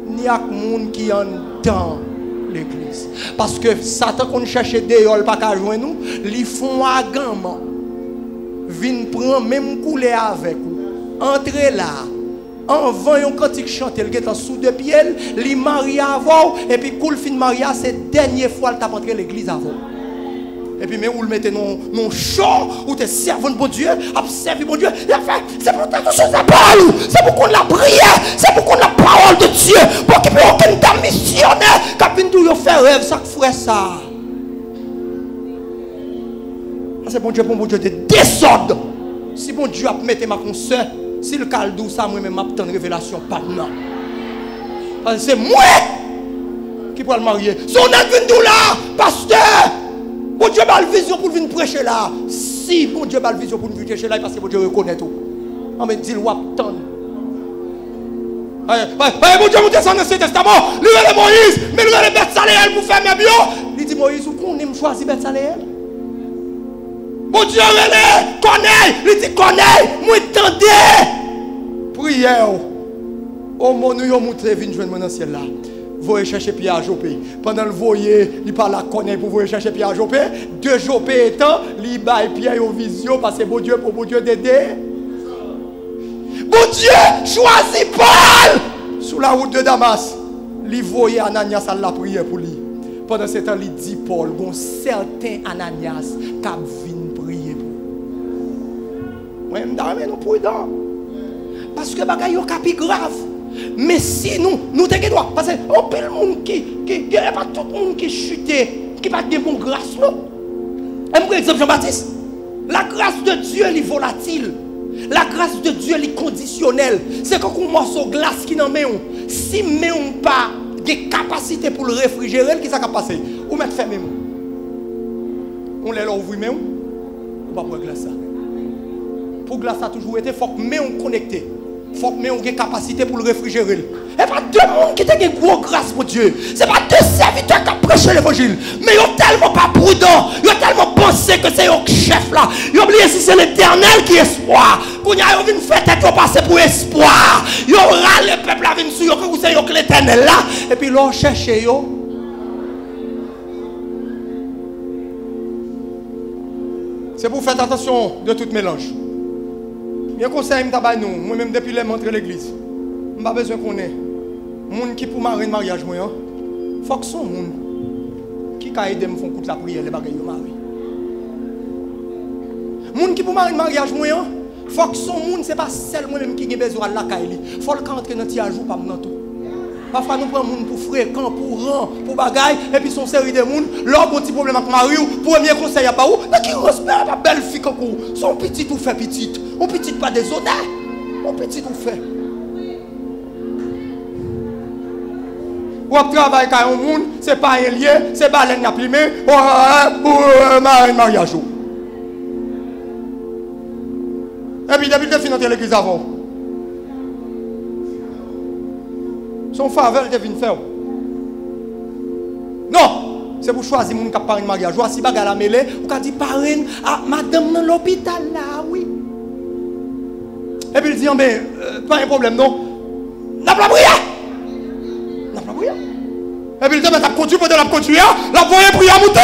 ni à monde qui en dans l'église. Parce que Satan, qu'on cherche d'ailleurs, pas qu'à joindre nous, ils font agament. Viennent prendre même couleur avec vous. Entrez là. En vain, quand il chante, il est en sous de pied, il marie avant, et puis, cool fin maria, c'est la dernière fois qu'il t'a entré l'église avant. Et puis, mais vous le mettez dans champ, où tu servant de bon Dieu, observer bon Dieu. Il a fait, c'est pour quelque chose à parole, c'est pour qu'on la prière, c'est pour qu'on la parole de Dieu, pour qu'il n'y ait aucun dame missionnaire, qui a tout faire rêve, ça ferait ça. C'est bon Dieu, de désordre. Si bon Dieu a mis ma consœur, si le caldou, ça, moi-même, m'a une révélation, pas non. Parce que c'est moi qui pourrais le marier. Si on a venu là, pasteur, bon Dieu a la vision pour venir prêcher là. Si bon Dieu a la vision pour venir prêcher là, parce que bon Dieu reconnaît tout. On me dit, le wap ton. Bon Dieu, vous descendez dans ce testament, lui et Moïse, mais lui et Beth Saléel pour faire mes bio. Il dit, Moïse, où qu'on aime choisir Beth Saléel? Bon Dieu, connaît, il dit, connaît, moi, tendez. Prière. Au moment où vous montrez, venez joindre dans le ciel là. Vous allez chercher Pierre à Jopé. Pendant le voyer, il parle à connaître pour vous chercher Pierre à Jopé. Deux Jopé étant, il baille Pierre au vision parce que bon Dieu pour bon Dieu d'aider. Bon Dieu choisit Paul sous la route de Damas. Il voyait Ananias à la prière pour lui. Pendant ce temps, il dit Paul, bon certain Ananias qui vient prier pour. Moi, je suis prudent. Parce que les choses sont graves. Mais si nous te droit, parce que on peut le monde qui a pas tout le monde qui chute, qui pas de bon grâce non. Par exemple Jean-Baptiste, la grâce de Dieu elle est volatile. La grâce de Dieu elle est conditionnelle. C'est comme un morceau de glace qui n'en met on. Si mais on pas des capacités pour le réfrigérer, qui ça va passer? Ou mettre fermé on les là ouvrir mais on pas pour glace ça. Pour glace ça a toujours été faut que mais on connecté. Il faut que nous ayons une capacité pour le réfrigérer. Et pas deux monde qui ont une grosse grâce pour Dieu. Ce n'est pas deux serviteurs qui ont prêché l'évangile. Mais ils sont tellement pas prudents. Ils ont tellement pensé que c'est un chef là. Ils ont oublié si c'est l'éternel qui est espoir. Quand ils ont vu faire tête, ils ont passé pour espoir. Ils ont râlé le peuple à venir sur eux, que vous savez que l'éternel là. Et puis ils ont cherché. C'est pour faire attention de tout mélange. Je conseille nous, moi-même depuis les montres de l'église. Je n'ai pas besoin qu'on ait. Les gens qui pour marier un mariage, il faut que ce soit les gens qui aident à me faire la prière, les bagages de mari. Les gens qui pour marier un mariage, il faut que ce soit les gens, ce n'est pas seulement les gens qui ont besoin de la caille. Il faut qu'ils entrent dans le tiers jour, pas dans tout. Parfois, nous prenons les gens pour fréquent, pour rang, pour bagaille, et puis son série de gens, leur petit problème avec Marie, premier conseil à pas où, mais qui respecte la belle fille comme vous. Son petit ou fait petit. On petit pas déshonnête. On petit ou fait. Ou travail quand un monde, c'est pas un lien, c'est pas l'un imprimé, pour un mariage. Et puis depuis que tu dans l'église avant. Son faveur te vient faire. Non, c'est pour choisir mon qui parrain de mariage. Si bagarre la mêlée, ou qui dit parrain à madame dans l'hôpital là, oui. Et puis il dit mais pas un problème non. N'a pas prié. N'a pas prié. Et puis il dit mais t'as conduit pendant la conduire, la voyez prier à monter.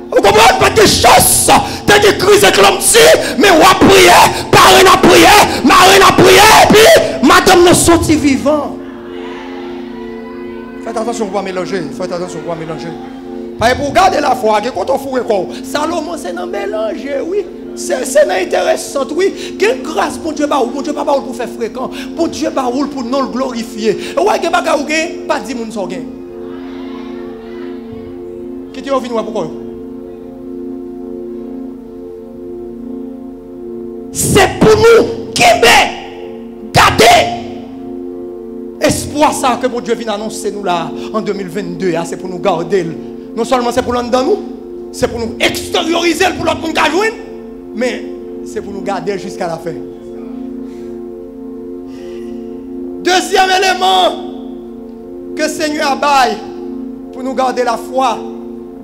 Vous comprenez pas de chasse, t'as des crises éclampées, mais on a prié, parrain a prié, marraine a prié, et puis madame ne sortit vivant. Faites attention pour ne pas mélanger. Faites attention pour ne pas mélanger. Parce que pour garder la foi, quand on fout quoi, Salomon c'est dans mélanger, oui. C'est intéressant, oui. Quelle grâce pour Dieu, bon Dieu pas pour faire fréquent. Bon Dieu pas pour non le glorifier. Ouais, que baga ou pas dit moun so gen. Qui dit on vient pourquoi? C'est pour nous qui garder espoir ça que mon Dieu vient annoncer nous là en 2022. C'est pour nous garder. Non seulement c'est pour l'un nous, c'est pour nous extérioriser pour l'autre monde qui a joué, mais c'est pour nous garder jusqu'à la fin. Deuxième élément que le Seigneur a baillé pour nous garder la foi.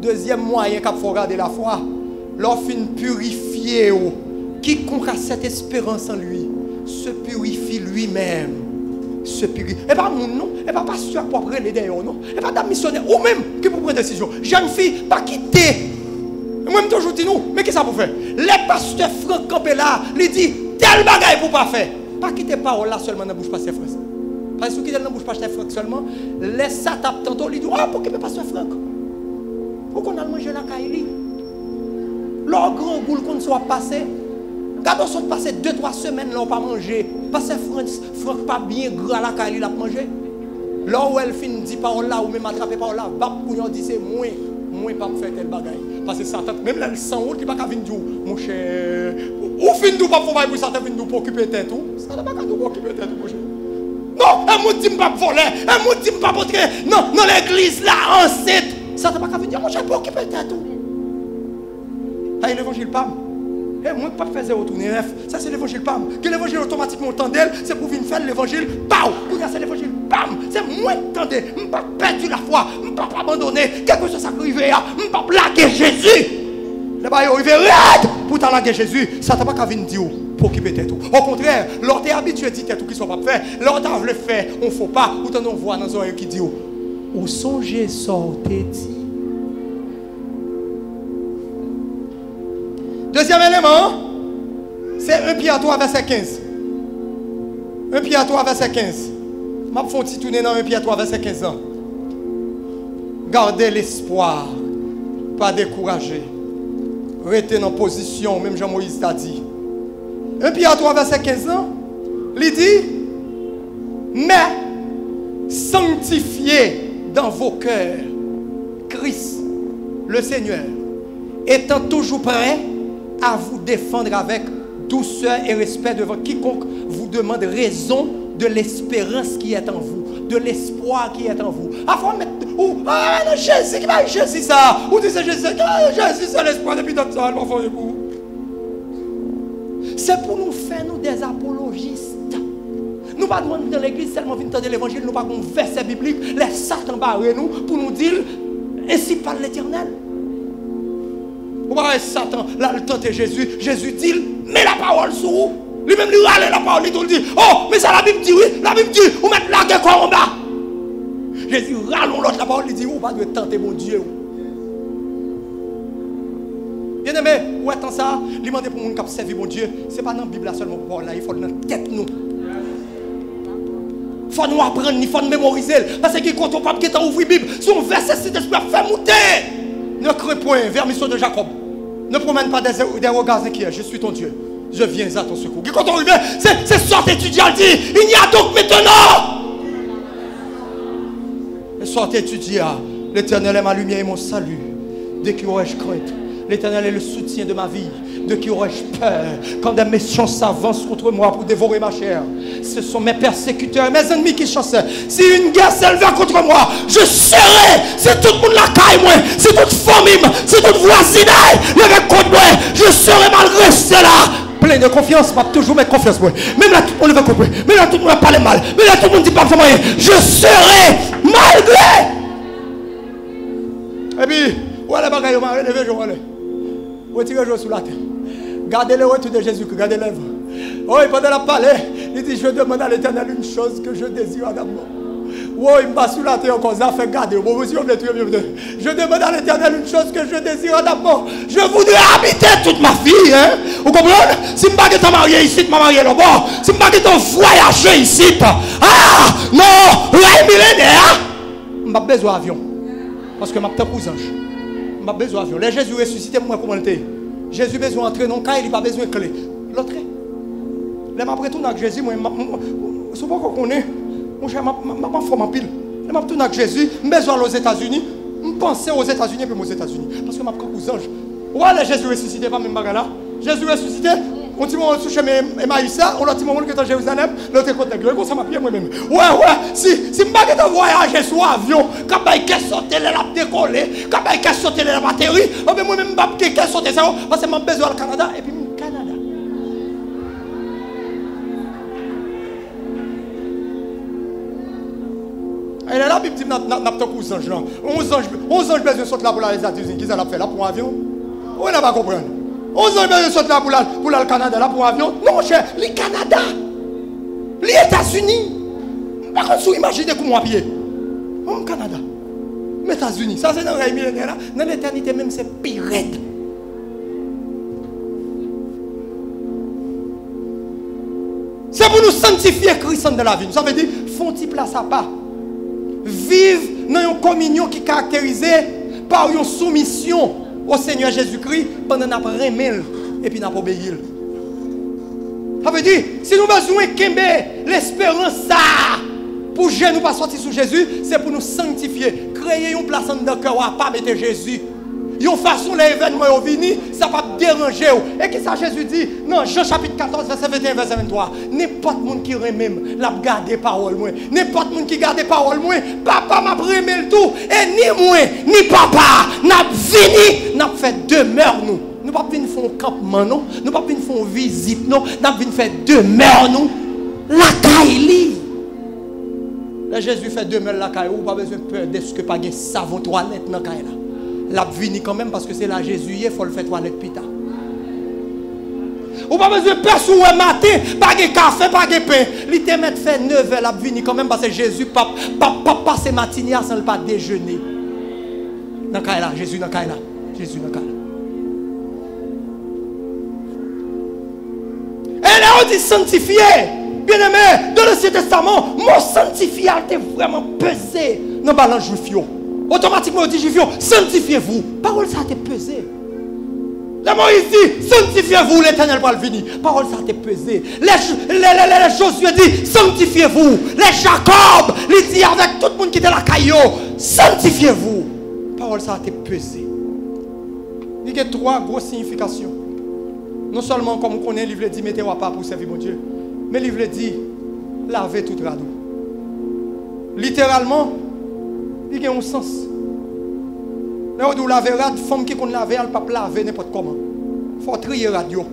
Deuxième moyen qu'il faut garder la foi. Lorsqu'on purifier, quiconque a cette espérance en lui se purifie lui-même. Se purifie. Et pas mon nom, et pas pasteur pour prendre les derrière, non. Et pas d'un missionnaire, ou même qui pour prendre décision. Jeune fille, pas quitter. Moi, je toujours dis nous, mais qu'est-ce que ça pour faire? Les pasteurs Franck campé là, ils disent tel bagaille pour pas faire. Pas quitter parole là seulement dans la bouche pasteur Franck. Parce que qui dans la bouche pasteur Franck seulement, laisse ça tape tantôt, ils disent oh, pour qu'il ne pas pasteur Franck. Pour qu'on a mangé la caille. Leur grand boule qu'on soit passé. Quand on soit passé 2-3 semaines, là, on pas manger. Parce que Franck pas bien gras là, quand il a mangé. Là où elle finit dit parole là, ou même attraper parole là, bap pour nous dire c'est moi pas faire tel bagaille. Parce que Satan, même là, le sang qui pas qu'à venir dire, mon cher, ou fin nous pas faire pour Satan venir nous préoccuper tête tout. Satan pas qu'à nous préoccuper tête tout, mon cher. Non, un mot dit pas voler, un mot dit pas montrer. Non, dans l'église là, enceinte. Satan pas qu'à venir dire, mon cher, préoccuper tête tout. Ah, l'évangile pas. Et moi, pas faire zéro tourner neuf. Ça, c'est l'évangile PAM. Que l'évangile automatiquement tendel, c'est pour venir faire l'évangile PAU. Pour dire c'est l'évangile PAM. C'est moi qui tendais. Je ne pas perdu la foi. Je ne pas abandonner. Quelque chose ça arrive. Je ne pas blaguer Jésus. Le bail arrivé raide pour t'allaguer Jésus. Ça t'a pas qu'à venir dire pour occuper tête. Au contraire, l'on t'est habitué à dire tout qui ne sont pas fait. L'on t'a voulu faire, on ne faut pas. Ou t'en voit dans les oreilles qui dit où songez sortez dit. Deuxième élément, c'est 1 Pierre 3, verset 15. 1 Pierre 3, verset 15. Je vais faire tourner dans 1 Pierre 3, verset 15. Gardez l'espoir, pas décourager. Restez dans position, même Jean-Moïse t'a dit. 1 Pierre 3, verset 15, il dit, mais sanctifiez dans vos cœurs Christ, le Seigneur, étant toujours prêt à vous défendre avec douceur et respect devant quiconque vous demande raison de l'espérance qui est en vous, de l'espoir qui est en vous. Avant de mettre Jésus, qui va Jésus ça? Ou dit Jésus, Jésus c'est l'espoir depuis tant de temps, c'est pour nous faire nous des apologistes. Nous ne pas dans l'église seulement venir entendre l'évangile, nous pas un verset biblique, les Satan barrer nous pour nous dire ainsi parle l'Éternel. Vous voyez Satan, là, le temps de Jésus, Jésus dit, mets la parole sur vous. Lui-même, lui râle la parole, il te dit, oh, mais ça la Bible dit, oui, la Bible dit, vous mettez la guerre en bas. Jésus râle l'autre la parole, il dit, vous pas de tenter mon Dieu. Bien aimé, où est-ce ça? Il demande pour nous qui servi mon Dieu. Ce n'est pas dans la Bible seulement pour là, il faut dans la tête nous. Il faut nous apprendre, il faut nous mémoriser. Parce que quand on parle qui est ouvert la Bible, son verset, c'est de se faire monter. Ne crains point, vers mission de Jacob. Ne promène pas des regards inquiets. Je suis ton Dieu. Je viens à ton secours. Et quand on arrive, c'est sort étudiant dit. Il n'y a donc maintenant. Et sort étudiant. L'Éternel est ma lumière et mon salut. De qui aurais-je crainte? L'Éternel est le soutien de ma vie. De qui aurais-je peur? Quand des méchants s'avancent contre moi pour dévorer ma chair. Ce sont mes persécuteurs, mes ennemis qui chassent. Si une guerre s'élevait contre moi, je serai. Si tout le monde la caille moi, si toute famille, si toute voisinage levait contre moi, je serai malgré cela. Plein de confiance, m'a toujours mettre confiance moi. Même là tout le monde veut comprendre. Même là tout le monde parle mal. Même là tout le monde dit pas moyen. Je serai malgré. Et puis, voilà bagaille, on m'a relevé, je relève. Retirez-vous sous la terre. Gardez le retour de Jésus, gardez l'œuvre. Oh, pendant la parler, il dit, je demande à l'Éternel une chose que je désire ardemment. Oh, il m'a sous la terre encore, ça fait garder. Je demande à l'Éternel une chose que je désire ardemment. Je voudrais habiter toute ma vie. Hein? Vous comprenez? Si je ne suis pas marié ici, je suis marié là-bas. Si je ne suis pas voyager ici. Ah, non, là, millénaire. Je n'ai pas besoin d'avion. Parce que je suis aux anges. Je n'ai pas besoin d'avion. Les Jésus ressuscité, moi, comment il Jésus a besoin d'entrer dans le cas, il n'a pas besoin de clé. L'autre, les m'a retourné avec Jésus, moi, je ne sais pas qu'on connaît. Moi, je m'en forme en pile. Je m'en retourne avec Jésus, je besoin aux États-Unis. Je pense aux États-Unis et aux États-Unis. Parce que je m'en aux anges. Ouais, les Jésus ressuscité, pas même bagarre là. Jésus ressuscité, on dit, on touche mes maïssa, on l'a dit, on est à Jérusalem, l'autre côté de l'eau, ça m'a pied moi-même. Ouais, si je ne vais pas voyager sur avion, quand je vais sauter, la décoller, quand je vais sauter la batterie, moi-même, je vais sauter ça, parce que je besoin au Canada, et puis le Canada. Et là, la Bible dit, n'a pas 11 anges là. 11 anges besoin de sauter là pour les États-Unis. Qu'ils ont fait là pour un avion? Oui, on n'a pas compris. 11 anges besoin de sauter là pour le Canada, là pour un avion. Non, cher, les Canada. Les États-Unis. Par contre, vous imaginez comment on pied. Au Canada. Les États-Unis. Ça, c'est dans le millénaire là. Dans l'éternité même, c'est pire. C'est pour nous sanctifier Christ de la vie. Ça veut dire, font-ils place à part. Vivre dans une communion qui est caractérisée par une soumission au Seigneur Jésus-Christ pendant qu'on a remis et puis qu'on a obéi. Ça veut dire, si nous avons besoin de l'espérance pour que nous pas sortir sous Jésus, c'est pour nous sanctifier, créer une place dans le cœur, pas mettre Jésus. Une façon, les événements sont venus, ça va pas déranger. Et qui ça Jésus dit? Non, Jean chapitre 14, verset 21, verset 23. N'importe qui qui remème, l'a gardé parole moi. N'importe qui garde parole moi, papa m'a remé le tout. Et ni moi, ni papa, n'a venu, n'a fait demeure nous. Nous ne pouvons pas venir faire un campement, non. Nous ne pouvons pas venir faire une visite, non. Nous pouvons venir faire demeure nous. La caille. Là, Jésus fait demeure la caille. Ou pas besoin de peur de ce que pas de savon toilette dans la caille là. La vini quand même parce que c'est là Jésus, il faut le faire toilette pita. Ou pas besoin de personne matin, pas de café, pas de pain. Il te met fait 9h la vini quand même parce que Jésus pas passer matinée sans le pas déjeuner. Dans caille là, Jésus dans caille là. Jésus dans caille là. Et là on dit sanctifié. Bien aimé, dans l'Ancien Testament, mon sanctifié a été vraiment pesé dans le balance juif. Automatiquement, on dit, sanctifiez-vous. Parole, ça a été pesé. La Moïse dit, sanctifiez-vous, l'Éternel va le venir. Parole, ça a été pesé. Les Josué dit, sanctifiez-vous. Les Jacob, il dit avec tout le monde qui était là, caillou, sanctifiez-vous. Parole, ça a été pesé. Il y a 3 grosses significations. Non seulement, comme on connaît, le livre dit, mettez-vous à part pour servir mon Dieu. Mais le livre dit, lavez tout radeau. Littéralement, il y a un sens. Là où laver rad, femme qui connaît laver, elle ne peut pas laver n'importe comment. Il faut trier radio.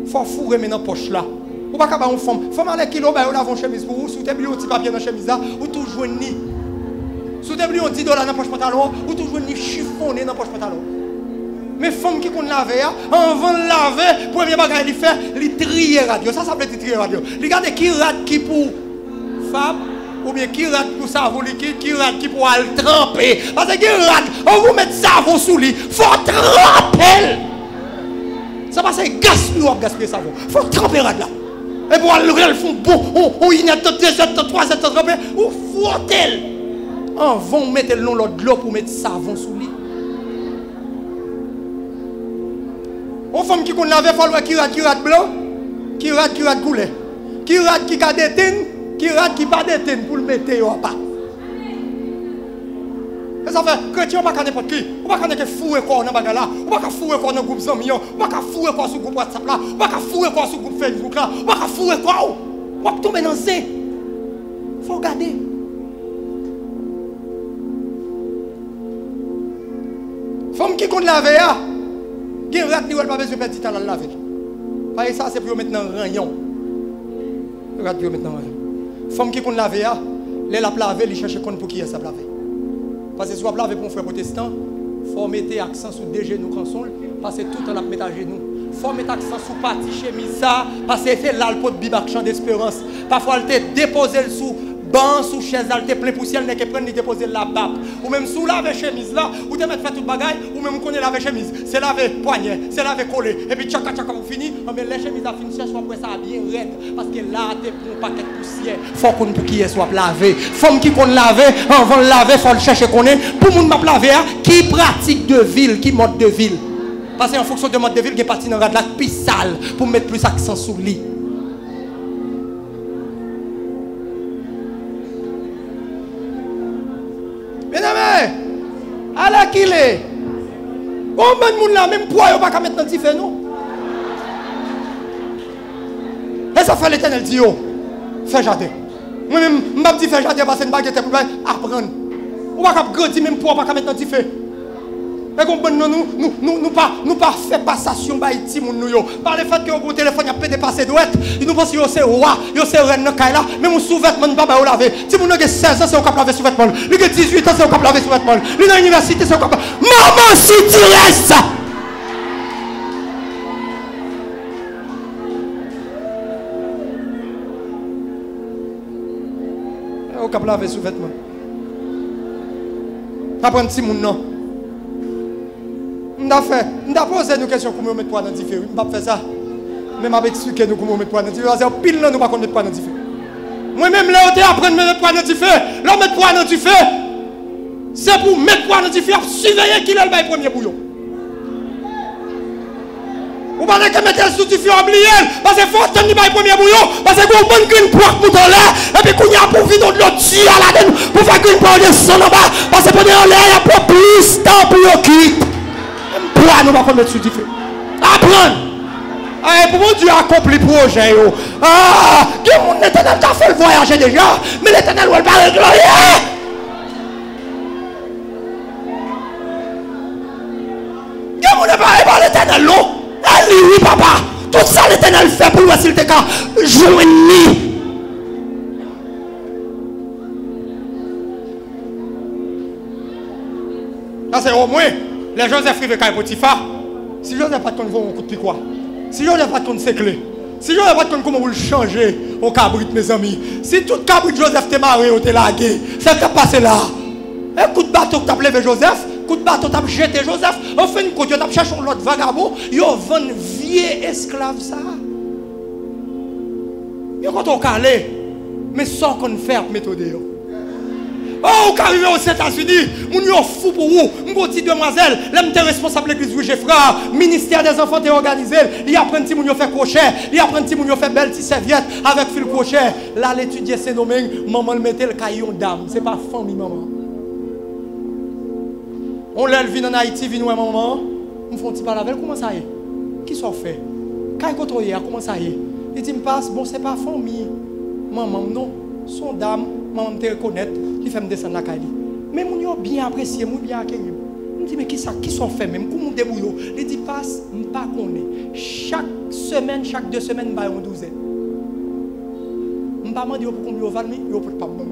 Il faut fourrer dans la poche là. Ou pas qu'à une femme. Femme à kilo, elle lave une chemise pour vous. Si vous avez un petit papier dans la chemise là, ou toujours ni. Si vous avez un $10 dans la poche pantalon, ou toujours ni chiffonné dans la poche pantalon. Mais femme qui connaît laver, avant de laver, premier bagage il fait, il trier radio. Ça veut dire trier radio. Regardez qui rad qui pour femme. Ou bien qui rate pour savon liquide, qui rate qui pour le tremper. Parce que qui rate, on vous met savon sous lui, il faut tremper. Ça passe à gaspiller savon. Il faut tremper là. Et pour le fond bon, on y a 2 heures, 3 heures, tremper, ou frotter. On va mettre le nom de l'eau pour mettre savon sous lui. On femme qui qu'on lave, il faut qui rate blanc, qui rate couleur, qui rate qui garde des qui rate qui pas d'éteindre pour le mettre en bas. Et ça fait chrétien pas n'importe qui. On pas que fouer quoi dans bagarre là. On pas fouer quoi dans groupe amis. On pas fouer quoi sur groupe WhatsApp là. On pas fouer quoi sur groupe Facebook là. On pas fouer quoi. On va tomber dans c'est. Faut regarder. Femme qui compte laver là. Qui rate ni pas besoin de petit temps la laver. Parce que ça c'est pour mettre dans rayon. Rate pour mettre dans rayon. Femme qui compte laver, les la laver, ils cherchent pour qui est ça laver. Parce que si vous laver pour un frère protestant, il faut mettre accent sur des genoux console, parce que tout le temps mettre à genoux. Il faut mettre accent sur partie chemise ça, parce que c'est là le pot de bibac champ d'espérance. Parfois, elle te dépose sous banc, sous chaise, elle te plein poussière, elle ne prendre ni déposer la bappe. Ou même sous laver chemise là, ou te mettre faire toute bagaille, ou même qu'on est laver chemise. C'est laver poignet, c'est laver collé. Et puis tchaka tchaka vous fini, mais les chemises à finir, soit après ça bien raide. Parce que là, tu prends un paquet de poussière. Faut qu'on pour qui soit lavé. Femme qui qu'on laver, avant de laver, faut le chercher qu'on est. Pour moun m'a laver, qui pratique de ville, qui mode de ville. Parce qu'en fonction de mode de ville, il y a parti dans la plus sale pour mettre plus accent sur lui. Alors qu'il est. Combien de monde là, même poids, on ne peut pas mettre dans le tifé, non? Et ça fait l'Éternel dit, fais jardin. Moi-même, je ne dis pas faire jardin parce que je ne peux pas apprendre. On ne peut pas grandir, même poids, on ne peut pas mettre dans le tifé. Et nous pas fait passation par ici, par le fait que au téléphone, il y a peu de passé droite. Nous pensons que c'est roi, c'est reine, mais mon sous-vêtement ne peut pas laver. Si vous avez 16 ans, c'est au cap laver sous-vêtement. Lui qui a 18 ans, c'est au cap laver sous-vêtement. Lui dans l'université, c'est au cap laver. Maman, si tu restes! Au cap laver sous-vêtement. Pas prendre si mon nom. On a posé une question comment mettre poids dans le différé. On ne peut pas faire ça. Mais je vais expliquer nous comment mettre poids dans le différé. Pile là, nous ne pouvons pas mettre poids dans le différé. Moi-même, là, on apprend à mettre poids dans le différé. Là, mettre poids dans le différé, c'est pour mettre poids dans le différé, surveiller qui est le premier bouillon. Ou pas que mettre sous du feu oublié parce que faut attendre le premier bouillon parce que vous bonne green poire pour là et puis qu'on y a pour vivre de l'autre tuer à la donne pour faire green poire de sang en bas parce que pour en l'air il y a pas plus temps pour yo quitte. Pourquoi nous pas mettre sous du feu? Apprendre. Ah, pour mon Dieu accompli projet yo. Ah, que mon éternel t'a fait le voyager déjà, mais l'éternel va pas régler. Que mon n'est pas l'éternel non. Oui, papa. Tout ça, l'éternel fait pour moi s'il te cas. Joignez. Ça, c'est au moins. Les Joseph rive quand Potiphar. Si Joseph pas de ton coup de pied quoi. Si Joseph pas de ton séclé. Si Joseph pas de ton comment vous le changer au cabrit, mes amis. Si tout cabrit Joseph t'est marié ou t'es lagué. Ça qui passé là. Un coup de bateau que t'as levé Joseph. Coup de bateau, tu as jeté Joseph. On fait une côte, tu as cherché l'autre vagabond. Tu as vendu vieux esclave ça. Tu as calé. Mais sans qu'on fait méthode. Oh, quand arrivé aux États-Unis, on est fou pour vous. Une petite demoiselle, l'homme est responsable de l'église Louis Frère. Ministère des enfants est organisé. Il apprend si on fait crochet. Il apprend si on fait belle petite serviette avec fil crochet. Là, l'étudier c'est nommé. Maman le mettait le caillon d'âme. Ce n'est pas famille, maman. On l'a vu en Haïti, vient un maman. On fait un petit parler avec comment ça y est? Qui s'en fait? Quand il contrôle, comment ça y est? Il dit, me passe, bon, c'est pas famille. Maman, non. Son dame, maman te reconnaît, qui fait me descendre la caille. Mais mon yo bien apprécié, mon bien accueilli. Je dis, mais qui ça, qui s'en fait même? Comment on débrouille? Il dit, passe, je ne pas connaître. Chaque semaine, chaque 2 semaines, je vais une douzaine. Je ne vais pas demander pour combien vous allez, vous ne pouvez pas me demander.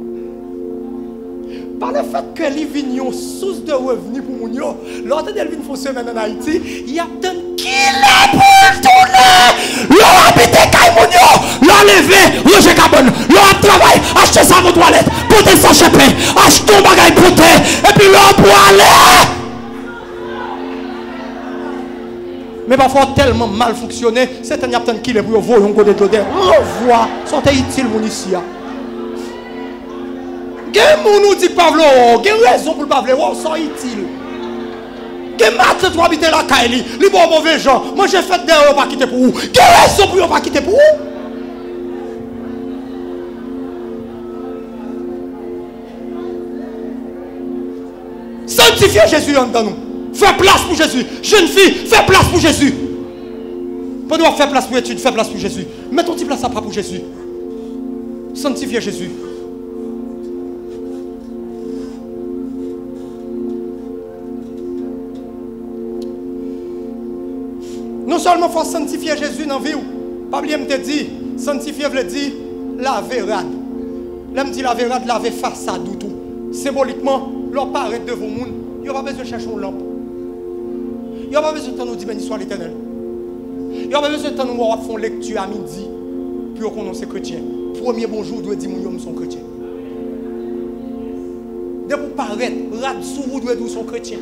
Par le fait que les vignes ont source de revenus pour mon yo, l'autre d'elle vient une semaine en Haïti, il y a tant qu'il est pour tourner. L'on habite Kaimounio, l'on levé, Roger Cabon, l'on travaille, acheter ça vos toilettes, porter ça chez pain, acheter un bagage porter, et puis l'on pour aller. Mais parfois tellement mal fonctionné, c'est un yaptan qui est pour vous, on connaît de l'odeur. On voit, sont utile mon ici. Quel nous dit Pavlo, quelle raison pour le Pavlo, on s'en utile. Quel matin tu habites la Kaili, les bons mauvais gens, moi j'ai fait des euros pas quitter pour vous. Quelle raison pour ne pas quitter pour vous? Sanctifiez Jésus en dedans nous. Fais place pour Jésus. Jeune fille, fais place pour Jésus. Pas de faire place pour l'étude, fais place pour Jésus. Mets ton petit place à part pour Jésus. Sanctifiez Jésus. Non seulement il faut sanctifier Jésus dans la vie, pas oublier me dit, sanctifier veut dire laver rade. Là me dit laver rade, laver façade ou tout. Symboliquement, l'on paraît devant le monde, il n'y a pas besoin de chercher une lampe. Il n'y a pas besoin de nous dire béni soit l'Éternel. Il n'y a pas besoin de nous faire une lecture à midi pour qu'on soit chrétien. Premier bonjour doit dire nous sommes chrétiens. Dès que vous paraître, rade sous vous doit dire nous sommes chrétiens.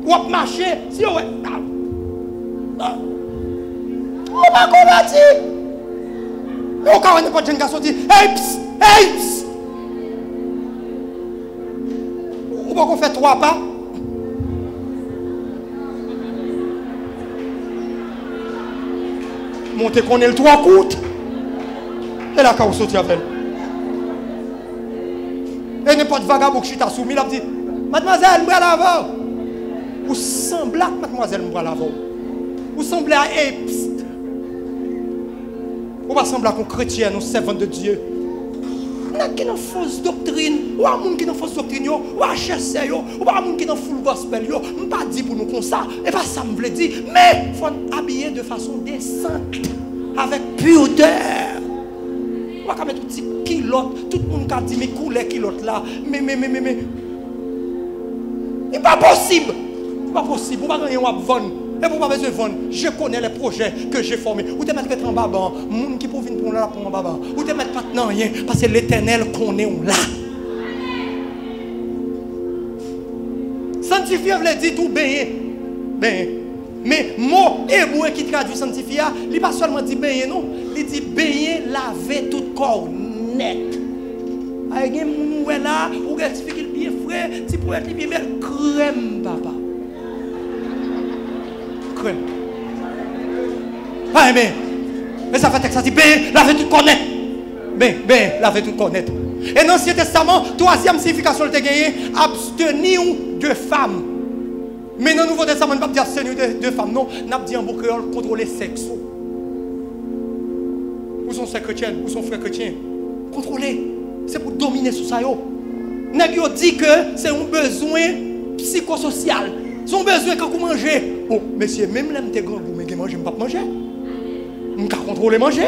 Ou marcher, si vous on va combattre. Mais au cas où il n'y a pas de jeune garçon dit hey, psst, hey, psst. Ou pas qu'on fait 3 pas. Montez qu'on ait le 3 coûte. Et là, quand vous sortez avec elle. Et n'importe vagabond qui t'a soumis, il a dit mademoiselle, moi l'avant. Ou semble à mademoiselle, moi l'avant. Vous semblez à Epst. Vous pas sembler à un chrétien, nous servants de Dieu. Vous n'avez pas une fausse doctrine. Ou un monde qui a une fausse doctrine. Ou un chasseur. Ou un monde qui a une full gospel. Je ne pas dire pour nous comme ça. Et pas ça me veut dire. Mais il faut habiller de façon décente. Avec pureté. On va mettre tout petit kilote. Tout le monde a dit mais coulez kilote là. Mais. Il n'est pas possible. C'est pas possible. Vous ne pouvez pas gagner un vendre. Et vous n'avez pas besoin de vendre. Je connais les projets que j'ai formés. Ou te mettre en baban. Moun qui pour venir pour là pour en baban. Ou te mettre pas de rien. Parce que l'Éternel connaît où là. Sanctifier veut dire tout baigner. Mais mot hébreu qui traduit sanctifier, il n'est pas seulement dit baigner, non. Il dit baigner, laver tout corps net. Aïe, moun là, ou rectifier qu'il bien frais, si pour être bien belle, crème, papa. Crème. Ah, mais ça fait texte, ça dit, ben, la fait tout connaître. Ben, la fait tout connaître. Et dans l'Ancien Testament, troisième signification de gagné, abstenir de femmes. Mais dans le Nouveau Testament, on ne peut pas dire abstenir de femmes. Non, on a dit en beau créole, contrôler le sexe. Où sont ces chrétiens? Où sont frères chrétiens? Contrôler. C'est pour dominer sur ça. On a dit que c'est un besoin psychosocial. C'est un besoin quand vous mangez. Bon, messieurs, même là, je suis grand, mais je ne mange pas manger. Je ne peux pas contrôler manger.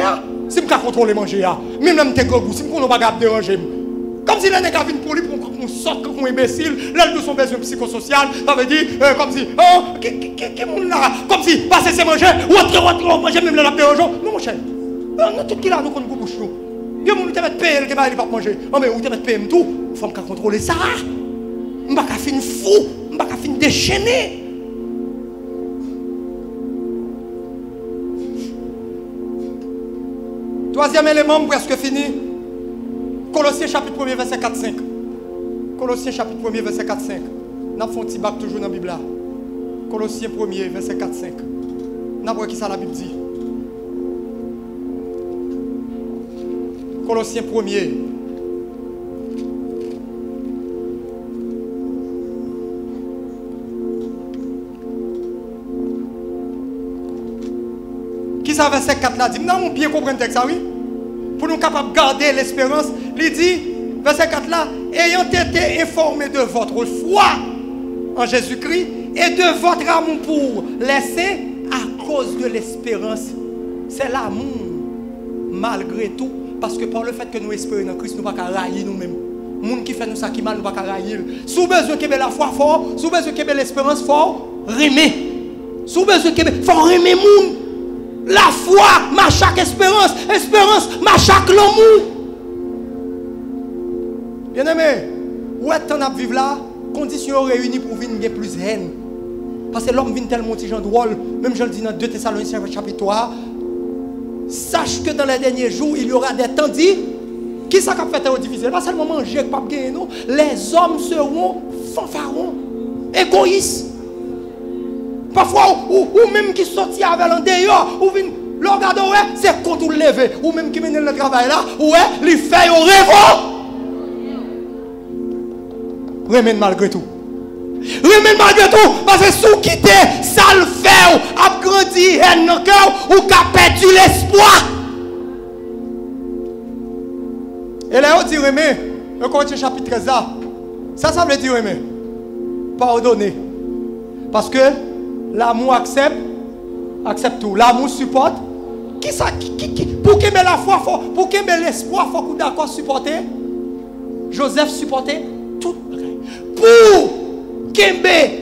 Si je ne peux pas contrôler manger, même là, je suis grand, si je ne peux pas déranger. Comme si l'un n'est qu'à venir pour lui, pour qu'on sorte comme un imbécile, là, de son besoin psychosocial, ça veut dire, comme si, oh, qui est là? Comme si, passer c'est manger, ou autre, manger, même là, la dérangeant. Non, mon cher. Nous, tout qui là, nous, qu'on nous bouche. Il y a des gens qui mettent paix, qui ne pas manger. Oh, mais où tu mettre paix, tout, il faut contrôler ça. Je ne peux pas finir fou, je ne peux pas finir déchaîné. Troisième élément, presque fini. Colossiens chapitre 1er, verset 4-5. Colossiens chapitre 1er, verset 4-5. Nous avons un petit bac toujours dans la Bible là. Colossiens 1er, verset 4-5. Nous avons qui ça la Bible dit. Colossiens 1er. Qui ça verset 4 là dit? Nous avons bien compris le texte, oui? Pour nous capables de garder l'espérance, il dit, verset 4 là, ayant été informés de votre foi en Jésus-Christ et de votre amour pour les saints à cause de l'espérance. C'est l'amour, malgré tout, parce que par le fait que nous espérons en Christ, nous ne pouvons pas railler nous-mêmes. Les gens qui font nous ça qui mal, nous ne pouvons pas railler. Si vous avez besoin de la foi fort, si vous avez besoin de l'espérance fort, remet. Si vous avez besoin de fort, remet les gens. La foi m'a chaque espérance, espérance m'a chaque l'amour. Bien aimé, où est-ce qu'on a vivre là? Conditions réunies pour venir plus haine. Parce que l'homme vient tellement petit genre drôle, même je le dis dans 2 Thessaloniciens chapitre 3. Sache que dans les derniers jours, il y aura des temps dits. Qui ça qui a fait difficile? Pas seulement manger, pas gagner, non. Les hommes seront fanfarons, égoïstes. Parfois, ou même qui sortent avec l'un d'ailleurs, ou viennent, le regarder, ouais, c'est contre le lever, ou même qui mène le travail là, ouais, les fait au rêve. Remède malgré tout. Remède malgré tout, parce que si vous quittez, ça le fait, a grandi dans le cœur, ou qu'a perdu l'espoir. Et là, on dit remède, le Corinthiens chapitre 13 là, ça veut dire remède. Pardonner. Parce que l'amour accepte tout. L'amour supporte. Qui ça? Pour qu'il ait la foi, pour qu'il ait l'espoir, il faut qu'on d'accord supporter. Joseph supportait tout.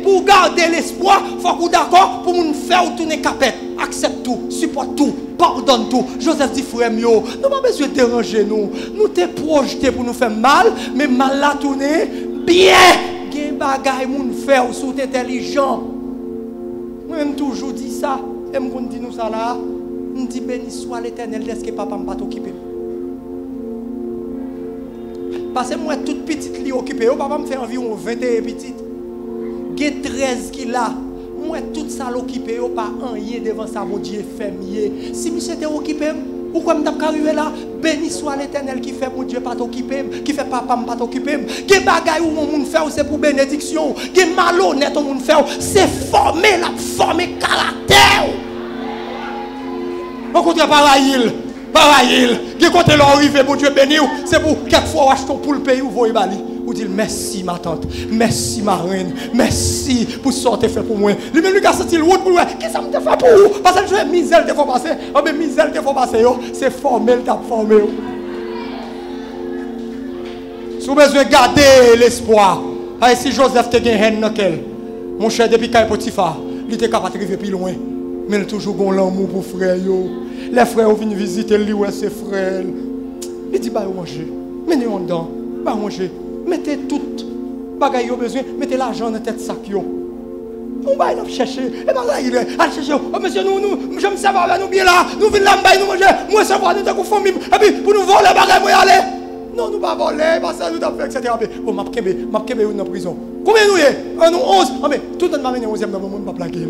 Pour garder l'espoir, il faut qu'on d'accord pour nous faire tourner capette. Accepte tout, supporte tout, pardonne tout. Joseph dit frère, nous n'avons pas besoin de déranger nous. Nous t'es projeté pour nous faire mal, mais mal la tourner bien. Gen bagay moun faire ou sou intelligent. Moi-même toujours dit ça. Et moi dit nous ça là. On dit béni soit l'Éternel, est-ce que papa m'a pas occupé? Parce que moi toute petite li occupé, papa me fait environ 21 petites. Gen 13 qui là. Moi tout ça l'occupé, pas rien devant ça mon Dieu fait mieux. Si monsieur était occupé, pourquoi me t'a arrivé là? Béni soit l'Éternel qui fait mon Dieu pas t'occuper, qui fait papa pas t'occuper. Qui bagaille où mon monde fait c'est pour bénédiction. Qui malhonnête on monde fait c'est former la former caractère. On contre Paraïl, qui côté l'arrivée mon Dieu béni, c'est pour quelquefois acheter pour le pays ou voyer bali. Ou dire merci ma tante, merci ma reine, merci pour ce que tu fait pour moi. Lui-même lui a sorti le route pour moi. Qu'est-ce que ça me fait pour vous? Parce que je vais misère te faire passer. Oh mais misère te faire passer, c'est formel t'a formé. Si vous avez besoin de garder l'espoir, si Joseph te gagne dans quel, mon cher depuis qu'il est Potiphar, il était capable de arriver plus loin. Mais il a toujours bon l'amour pour frère. Les frères viennent visiter lui, ouais, ses frères. Il dit, bah, manger. Menez-en dedans. Bah, manger. Mettez tout bagaille au besoin. Mettez l'argent dans la tête sac. On va aller chercher. Et bien là, il est. Allez chercher. Oh, monsieur, nous, je me sers là, nous bien là. Nous venons là, nous manger. Moi, ça va, nous avons famille. Et puis, pour nous voler, bagaille, moi, aller. Non, nous ne pas voler. Parce que nous avons fait, etc. Bon, ma kebe, dans prison. Combien nous y est? Nous, 11. Ah, mais tout le monde m'a mené 11e dans le monde, pas plaqué.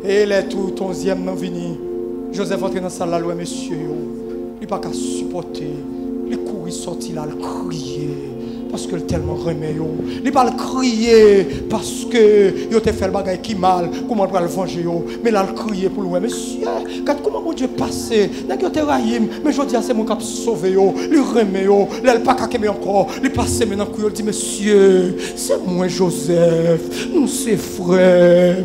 Et les tout 11e m'ont venu. Joseph entré dans la salle là, ouais, monsieur, il n'a pas qu'à supporter. Il courir sorti là, il crier. Parce que tellement remet. Il n'a pas crier parce que il a fait le bagage qui mal. Comment on va le venger? Mais là, il crier pour lui. Monsieur, comment mon Dieu passé? Il a été raïm. Mais je dis, c'est mon cap sauvé. Il remet. Il n'a pas qu'à encore. Il passe maintenant. Il dit, monsieur, c'est moi Joseph. Nous, c'est frère.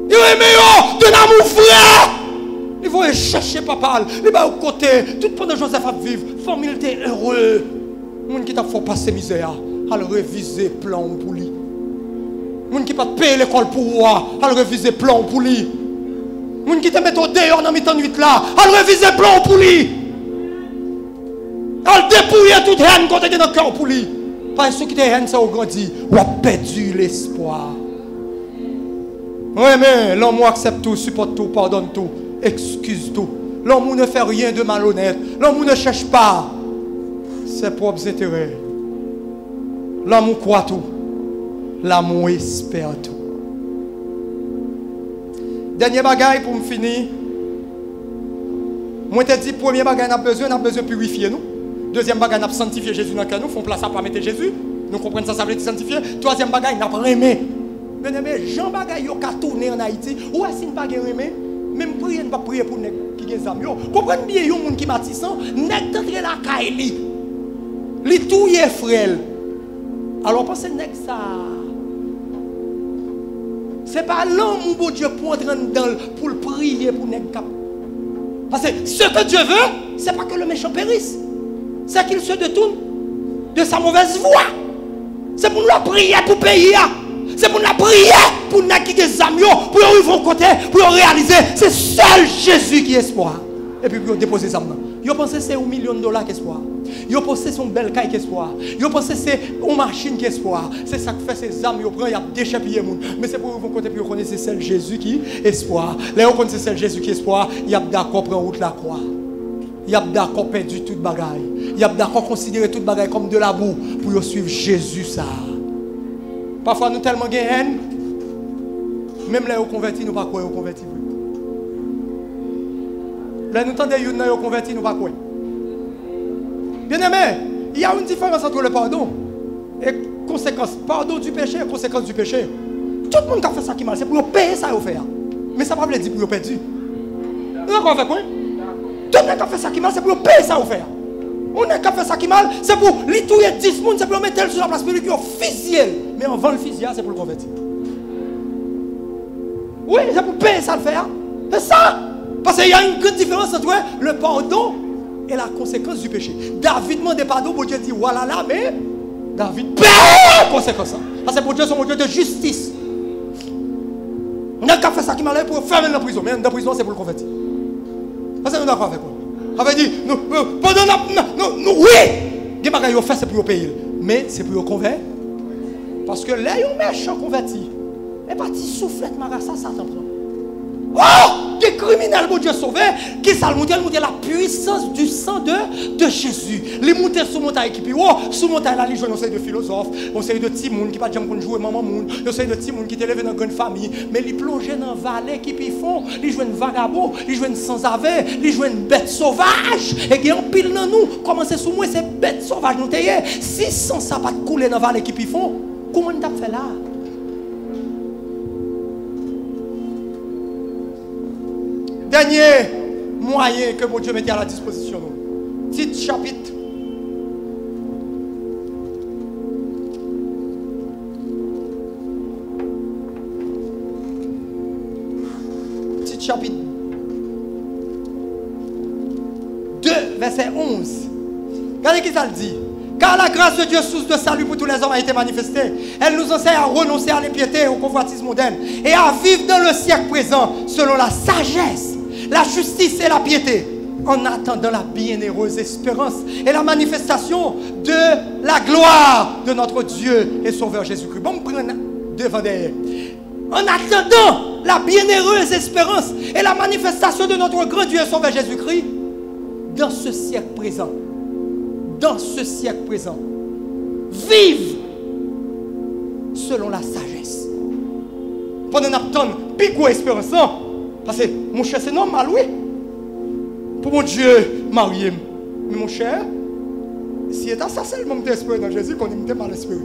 Il remet de l'amour frère. Il va chercher papa, il va au côté, tout pendant Joseph a vivre, famille était heureux. Moun qui t'a fait passer misère, à le réviser plan pour lui. Moun qui pas payer l'école pour moi, à le réviser plan pour lui. Moun qui te met au dehors dans mi-temps nuit là, à le réviser plan pour lui. À le dépouiller toute haine quand tu dans le cœur pour lui. Parce que qui te haine ça au grandi, ou a perdu l'espoir. Oui mais l'homme accepte tout, supporte tout, pardonne tout. Excuse tout. L'homme ne fait rien de malhonnête. L'homme ne cherche pas ses propres intérêts. L'homme croit tout. L'homme espère tout. Dernier bagaille pour me finir. Moi, je te dis, premier bagaille, on a besoin de purifier nous. Deuxième bagaille, on a sanctifié Jésus dans le cœur. Nous faisons place à pas mettre Jésus. Nous comprenons ça veut dire sanctifier. Troisième bagaille, on a aimé. Bien aimé, Jean bagaille, il a tourné en Haïti. Ou est-ce qu'il n'a pas aimé? Même prier, ne pas prier pour les qui ont des amis. Comprenez bien, il y a des gens qui bâtissent, n'est pas entrer la caille. Les tout y est frêle. Alors, pensez que ça. Ce n'est pas l'homme où Dieu pour entrer dedans pour le prier pour les cap. Parce que ce que Dieu veut, ce n'est pas que le méchant périsse. C'est qu'il se détourne de sa mauvaise voie. C'est pour nous prier pour payer. C'est pour nous prier, pour nous qui des amis, pour nous vivre côté, pour nous réaliser. C'est seul Jésus qui est espoir. Et puis pour déposer ça maintenant. Vous pensez que c'est $1 million qui est espoir. Vous pensez que c'est une belle caille qui est espoir. Vous pensez que c'est une machine qui est espoir. C'est ça qui fait ces âmes, vous prenez, vous déchirez les gens. Mais c'est pour vous côté, pour vous connaissez c'est Jésus qui est espoir. Là, vous connaissez c'est Jésus qui est espoir. Il y a d'accord pour route la croix. Il y a d'accord perdu toute bagaille. Il y a d'accord considérer toute bagaille comme de la boue pour suivre Jésus ça. Parfois nous tellement gagnons, même là nous convertis, nous pas quoi nous convertis. Là nous entendons nous convertis, nous pas quoi. Bien aimé, il y a une différence entre le pardon et conséquence. Pardon du péché et conséquence du péché. Tout le monde qui a fait ça qui mal, c'est pour payer ça au faire. Mais ça ne veut pas dire pour perdu. Nous avons fait quoi? Tout le monde qui a fait ça qui mal, c'est pour payer ça au faire. On a fait ça qui mal, c'est pour litouiller 10 personnes, c'est pour mettre sur la place publique qui est officielle. Mais en vend le fusil, c'est pour le convertir. Oui, c'est pour payer ça le faire. C'est ça. Parce qu'il y a une grande différence entre le pardon et la conséquence du péché. David demande pardon, pour Dieu dit voilà là, mais David paye la conséquence. Parce que pour Dieu, c'est un Dieu de justice. On a fait ça qui mal pour fermer la prison, mais la prison, c'est pour le convertir. Parce que nous d'accord avec quoi? On va dire, oui, des bagages fait c'est pour le payer, mais c'est pour le convertir. Parce que là, ils ont méchant converti. Et parti soufflette marassa, ça t'en prend. Oh, des criminels, mon Dieu sauvé, qui ça le monter la puissance du sang de Jésus. Les monter sous montagne qui puis, oh, sous montagne là, ils jouent, on sait de philosophes, on sait de petits monde qui pas jamais jouer maman monde, on sait de petits monde qui t'élèvent dans une grande famille, mais ils plongent dans vallée qui puis font, ils jouent un vagabond, ils jouent sans avé, ils jouent une bête sauvage, et qui en pile dans nous, comment c'est sous moi, c'est bête sauvage nous tailler. Si sans ça pas couler dans vallée qui puis font, comment on t'a fait là? Dernier moyen que mon Dieu mettait à la disposition. Petit chapitre. Petit chapitre 2, verset 11. Regardez qui ça le dit. Car la grâce de Dieu, source de salut pour tous les hommes, a été manifestée. Elle nous enseigne à renoncer à l'impiété et au convoitisme moderne et à vivre dans le siècle présent selon la sagesse, la justice et la piété, en attendant la bienheureuse espérance et la manifestation de la gloire de notre Dieu et Sauveur Jésus-Christ. Bon, me prendre devant derrière. En attendant la bienheureuse espérance et la manifestation de notre grand Dieu et Sauveur Jésus-Christ dans ce siècle présent. Dans ce siècle présent. Vive selon la sagesse. Pendant qu'on attend, puis quoi espérance, Parce que mon cher, c'est normal, oui. Pour mon Dieu, marié. Mais mon cher, si c'est ça seulement que espéré dans Jésus, qu'on est mal espéré.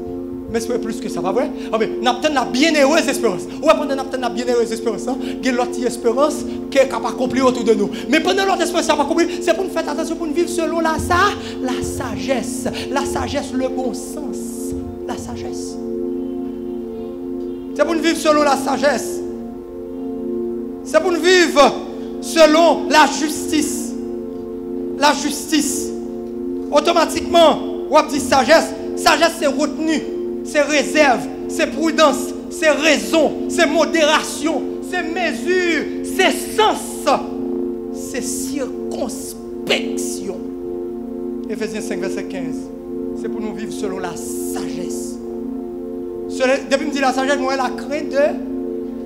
Mais espérer plus que ça, pas vrai? Ah, mais nous avons la bienheureuse espérance. Ou pendant nous avons la bienheureuse espérance, il y a l'autre espérance qui est capable d'accomplir autour de nous. Mais pendant l'autre espérance, ça va accomplir, c'est pour nous faire attention, pour nous vivre selon la sagesse. La sagesse, le bon sens. La sagesse. C'est pour nous vivre selon la sagesse. C'est pour nous vivre selon la justice. La justice. Automatiquement, on dit sagesse. Sagesse, c'est retenue, c'est réserve, c'est prudence, c'est raison, c'est modération, c'est mesure, c'est sens, c'est circonspection. Éphésiens 5, verset 15. C'est pour nous vivre selon la sagesse. Depuis que je dis la sagesse, moi, la crainte de...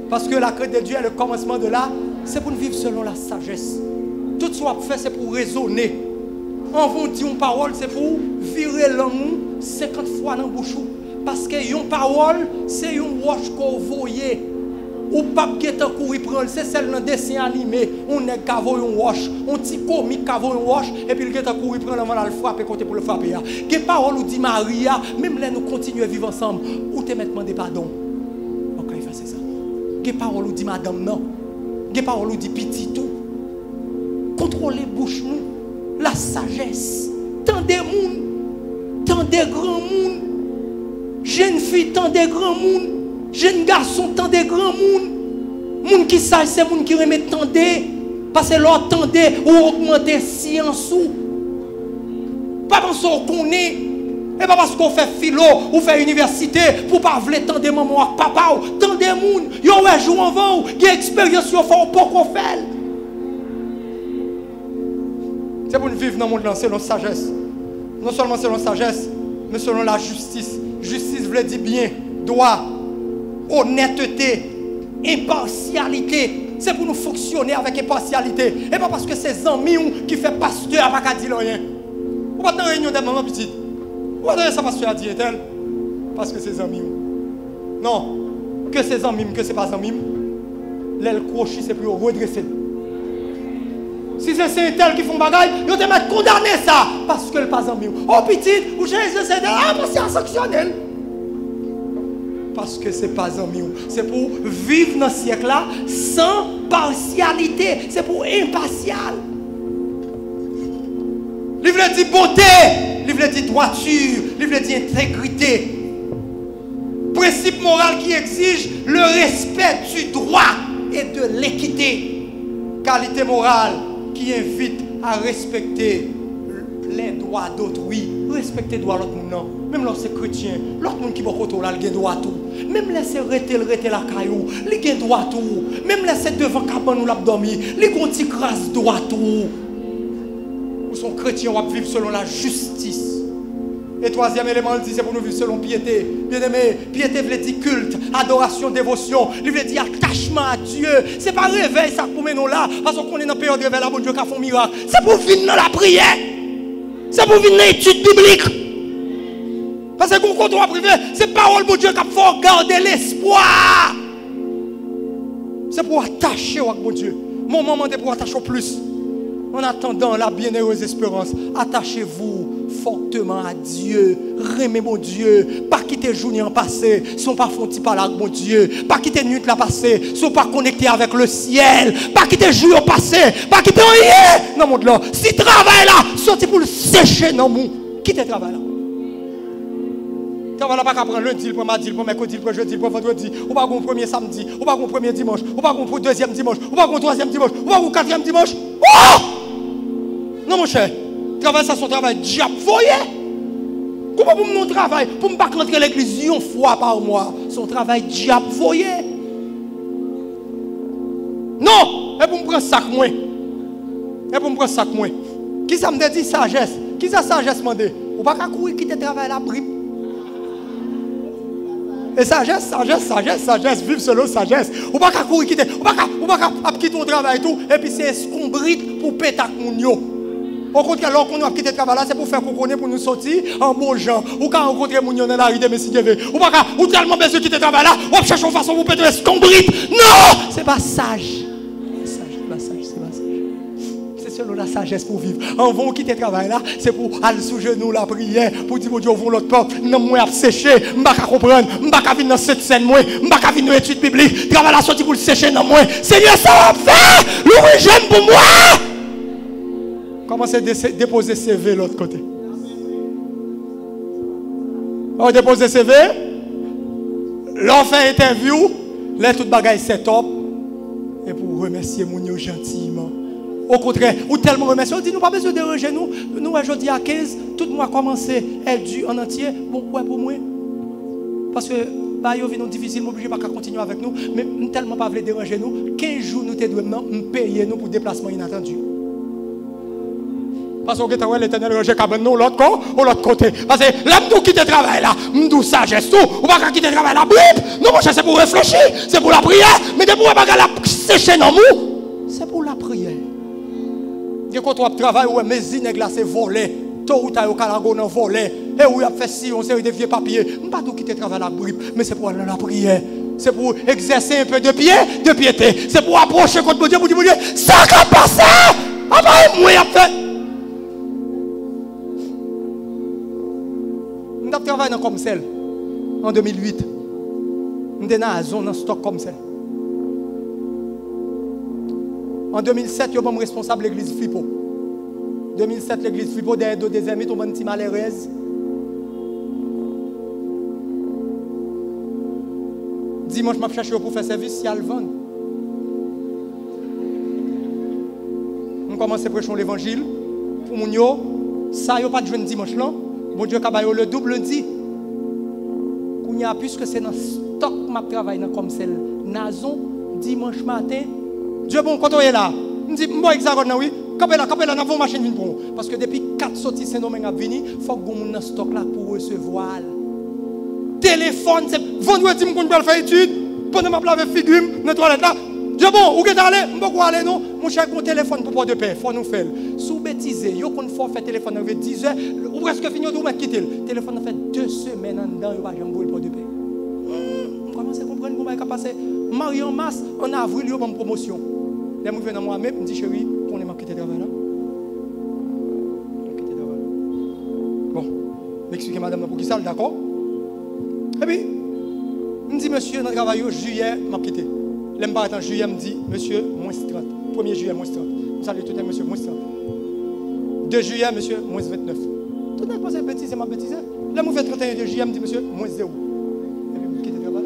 Parce que la crainte de Dieu est le commencement de la... C'est pour nous vivre selon la sagesse. Tout ce qu'on fait, c'est pour raisonner. On vous dit une parole, c'est pour virer l'homme 50 fois dans le bouche. Parce que une parole, c'est une roche qu'on voyait. Ou pas que tu courir prendre, c'est celle d'un dessin animé. On est cavo une roche, on petit comique cavo une roche, et puis le gars courir prendre avant de le frapper côté pour le frapper. Que parole ou dit Maria, même là nous continuons à vivre ensemble, ou te mettre demander pardon. Ok, il fait ça. Que parole ou dit madame non. Que parole ou dit petit tout. Contrôlez bouche nous. La sagesse, tant des monde, tant des grands monde, jeunes filles, tant des grands monde, jeunes garçons, tant des grands monde, monde qui sage, c'est monde qui remet tant des, parce que leur tendez ou augmenter science ou, pas parce qu'on connaît, et pas parce qu'on fait philo ou fait université pour pas vouloir tant des mamans ou papa ou tant des monde, yo ouais joue en vent, qui expérience yo fort pour qu'on fait. C'est pour nous vivre dans le monde selon la sagesse. Non seulement selon la sagesse, mais selon la justice. Justice veut dire bien, droit, honnêteté, impartialité. C'est pour nous fonctionner avec impartialité. Et pas parce que c'est amis qui fait pasteur à pas dire rien. Ou pas dans la réunion des mamans petites. Ou pas dans ça pasteur à dire tel. Parce que c'est amis. Non. Que c'est amis, que c'est pas amis. L'aile crochet, c'est pour redresser. Si c'est un tel qui font bagaille, ils te mettent condamner ça parce que le pas en mieux. Oh petit, ou j'ai c'est parce que c'est sanctionnel. Parce que c'est pas en mieux. C'est pour vivre dans ce siècle-là sans partialité. C'est pour impartial. Livre dit beauté, livre dit droiture, livre dit intégrité. Principe moral qui exige le respect du droit et de l'équité. Qualité morale qui invite à respecter les droits d'autrui. Respecter les droits de l'autre monde. Même lorsque c'est chrétien, l'autre monde qui va contrôler, il a le droit à tout. Même laisser rester la caillou, il a le droit à tout. Même laisser devant cabane ou l'abdomen, il a un petit crasse droit à tout. Nous sommes chrétiens, on va vivre selon la justice. Et troisième élément, il dit, c'est pour nous vivre selon piété. Bien aimé, piété veut dire culte, adoration, dévotion. Il veut dire attachement à Dieu. Ce n'est pas réveil, ça pour nous là. Parce qu'on est dans la période de réveil, là, bon Dieu qui a fait un miracle. C'est pour venir dans la prière. C'est pour venir dans l'étude biblique. Parce que quand on va priver, c'est parole de Dieu qui faut garder l'espoir. C'est pour attacher au bon Dieu. Mon moment est pour attacher au plus. En attendant la bienheureuse espérance, attachez-vous fortement à Dieu. Remez mon Dieu. Pas quitter journée en passé. Sont pas fontis par là, mon Dieu. Pas quitter nuit la passé. Sont pas connectés avec le ciel. Pas quitter jour en passé. Pas quitter rien. Non, mon Dieu. Si travail là, sortez pour le sécher dans mon. Quittez travail là. Travail là, pas qu'à prendre lundi, le mardi, le mercredi, le jeudi, le vendredi. Ou pas qu'on premier samedi. Ou pas qu'on premier dimanche. Ou pas qu'on deuxième dimanche. Ou pas qu'on troisième dimanche. Ou pas qu'on quatrième dimanche. Oh! Non, mon cher. Travail, ça, son travail diable. Voyez? Comment pour mon travail? Pour ne pas rentrer à l'église une fois par mois. Son travail diable. Voyez? Non! Et pour me prendre sac, moi. Et pour me prendre sac, moi. Qui ça me dit sagesse? Qui ça sagesse m'a dit? Ou pas qu'à courir quitter travail la bribe. Et sagesse, vivre selon sagesse. Ou pas qu'à courir quitter. Ou pas qu'à quitter ton travail et tout. Et puis c'est escombrite pour péter mon yo. Au contraire, alors qu'on a quitté le travail là, c'est pour faire qu'on connaisse pour nous sortir en bon gens. Ou quand rencontrer mon yo dans la rue de Messie Dieu. Ou pas qu'à, ou tellement besoin de quitter le travail là, on cherche une façon pour péter escombrite. Non! C'est pas sage. selon la sagesse pour vivre. En vont quitter le travail là, c'est pour aller sous genou la prière, pour dire, Dieu, ouvre l'autre porte, non, moi, à sécher, je ne vais pas comprendre, je ne vais pas venir dans cette scène, moi, je ne vais pas venir dans l'étude biblique, travail la sortie pour le sécher dans moi. Seigneur, ça va faire, l'ouvrir j'aime pour moi. Commencez à déposer CV de l'autre côté. On dépose CV, l'on fait interview, là tout bagaille c'est top. Et pour remercier mon yo gentiment. Au contraire, ou tellement remercier, on dit nous pas besoin de déranger nous. Nous aujourd'hui à 15, tout le mois commencé, elle dû en entier, bon ouais pour moi. Parce que bah yo vient difficile, m'oblige pas à continuer avec nous, mais tellement pas voulu déranger nous, 15 jours nous te devons payer nous pour déplacement inattendu. Parce que l'Éternel rejet cabane nous l'autre côté. Parce que là, nous quitter le travail là, nous sagesse tout, ou pas quitter le travail là, nous c'est pour réfléchir, c'est pour la prière, mais de pour pas la sécher dans nous, c'est pour la prière. Dès qu'on travaille, ou mes inègres là, c'est volé, tôt ou tard, au calago non volé, et où il a fait si on série de vieux papiers, pas tout quitter le travail là, mais c'est pour aller dans la prière. C'est pour exercer un peu de piété, c'est pour approcher contre Dieu, pour dire, ça va passer, après moi, il a fait. Je travaille dans comme celle en 2008. Je suis dans la zone en stock comme celle. En 2007, je suis responsable de l'église Flipo. En 2007, l'église Flipo, des amis, tout le monde malheureuse. Dimanche, je cherche pour faire service, si elle vend. On commence à prêcher l'évangile. Pour mon yo, ça, il n'y a pas de jeune dimanche là. Bon Dieu, le double dit. Puisque c'est dans le stock que je travaille comme celle Nazon, dimanche matin. Dieu, bon, quand on est là, je dis, moi, hexagone, oui, capé là, nous avons une machine pour nous. Parce que depuis 4 sorties Saint-Domingue à venir, il faut que nous ayons un stock là pour recevoir. Téléphone, c'est vendredi, je vais faire étude. Pendant que je vais faire figure, dans la toilette là. Dieu, bon, où est-ce que tu allé? Je vais aller, non? Mon cher, mon téléphone pour pas de paix, il faut nous faire. Sous bêtiser, yo qu'on faut faire téléphone avec 10 heures, ou presque fini de mettre quitter. Le téléphone a fait 2 semaines en dedans, il va jamais pour de paix. On commence à comprendre comment il a passé. Marie en masse, en avril, il y a une promotion. Là, je viens dans moi-même, je me dis, chérie, on est quitté de travail là. Bon, m'expliquez madame pour qui ça, d'accord? Et puis, je me dis, monsieur, dans le travail, juillet, je m'ai quitté. L'aime pas en juillet, me dit, monsieur, moins 30. 1er juillet, moins 30. Vous savez tout le temps, monsieur, moins 30. 2 juillet, monsieur, moins 29. Tout le monde pense bêtise, c'est ma bêtise. Là, je fais 31 de juillet, me dit, monsieur, moins 0. Et puis, vous quittez le travail.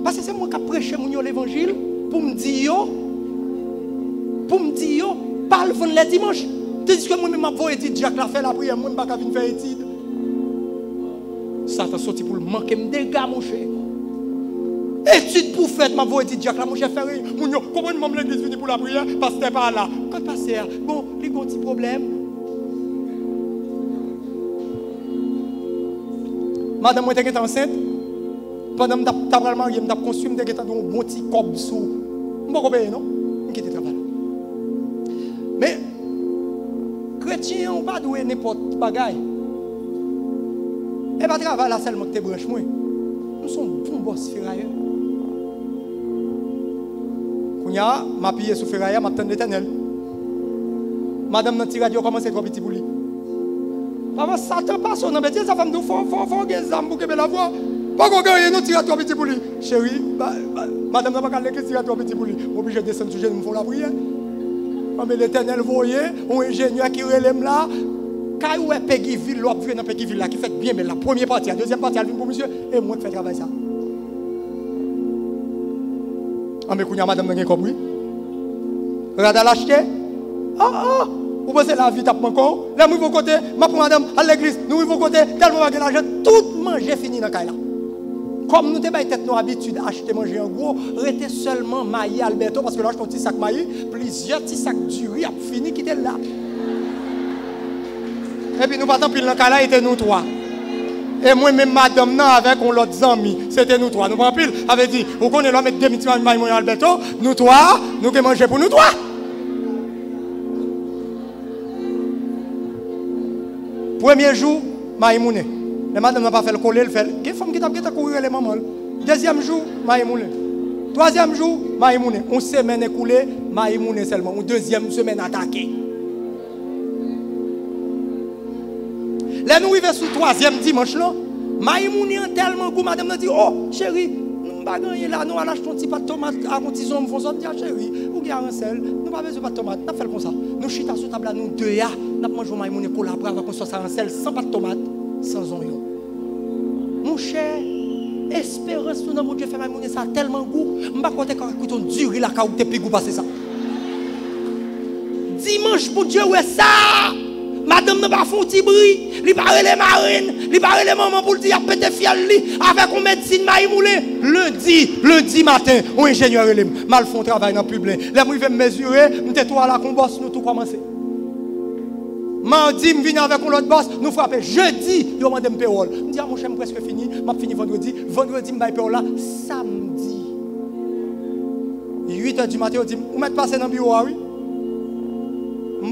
Parce que c'est moi qui ai prêché l'évangile pour me dire, pas le vendre les dimanches. Tandis que moi-même, je vais dire, Jacques l'a fait la prière, moi, je ne vais pas venir faire étude. Ça t'a sorti pour le manquer, me dégâts, mon cher. Étude pour faire, ma voix dit Jacques, là, mon chef fait rien. Comment je l'église venir pour la prière? Parce que c'était pas là. Quand pasteur, bon, il y a un petit problème. Madame, moi, j'étais enceinte. Pendant que je suis marié, je suis construit, je suis un bon petit cob sous. Je ne peux pas payer, non? Je quitte le travail. Mais, chrétien, on ne peut pas douer n'importe quel bagage. Et pas travail là seulement que tu branches, moi. Nous sommes bons boss ferrailleurs. Kounya, m'a pillé sous ferrailleur, m'a tenu l'Éternel. Madame dans le radio commence à être trop petit pour lui. Avant Satan passe on a bêtise, ça femme nous faut des âmes pour que la voix. Pas qu'on gagne nous tire trop petit pour lui. Chérie, madame n'a pas qu'à l'église tire trop petit pour lui. Obligé de descendre sur nous font la prière. Mais l'Éternel voyait un ingénieur qui relève là. Quand vous êtes Péguiville, l'autre vient dans Péguiville là qui fait bien, mais la première partie, la deuxième partie, elle vient pour monsieur, et moi qui fais travail ça. Ah, mais quand madame n'a pas compris. Regardez l'acheter. Ah, vous pensez la vie tape encore. Là, nous vos côté, ma pour madame à l'église, nous vos côté, tellement de l'argent, tout manger fini dans le cas là. Comme nous avons tête nos habitudes acheter manger en gros, rester seulement maillé Alberto, parce que là, je prends un petit sac maillé, plusieurs petits sacs du riz, fini qui étaient là. Et puis nous partons puis dans le cas là, était nous trois. Et moi-même, madame, non, avec l'autre ami, c'était nous trois. Nous prenons pile, avait dit, vous connaissez là, mettre 2 petits maillons Alberto, nous trois, nous qui manger pour nous trois. Premier jour, Maïmoune. Les madame n'a pas fait le coller, elle fait. Quelle femme qui t'a couru les mamans. Deuxième jour, Maïmoune. Troisième jour, Maïmoune. On semaine écoulée, Maïmoune seulement, une deuxième semaine attaquée. Là, nous arrivons sur le troisième dimanche, là. Maïmoune est tellement goût, madame nous dit, oh, chérie, nous pas gagner là, nous allons acheter un petit pas de tomate à condition, nous faisons dire, chérie, ou bien un sel, nous pas besoin de tomate, nous faisons comme ça. Nous chita sur table, nous deux, nous mangeons Maïmoune et collaborer avec un sel sans pas de tomate, sans oignon. Mon cher, espérance tout dans mon Dieu fait Maïmoune ça a tellement goût, je ne sais pas quand on dure la caoute et puis goût passer ça. Dimanche, mon Dieu, ouais ça. Madame n'a pas fait un petit bruit, il parle les marines, il parle les mamans pour dire pété fiel avec une médecine Maïmoulé. Lundi matin, un ingénieur mal font travail dans le public. Là, je vais mesurer, je vais tout à la combosse, nous tout commencer. Mardi, je viens avec un autre boss, nous frappons. Jeudi, je demande un payroll. Je dis, mon cher, je suis presque fini, je finis vendredi. Vendredi, je vais payroll là. Samedi, 8h du matin, je dis, vous m'êtes passé dans le bureau, oui? Je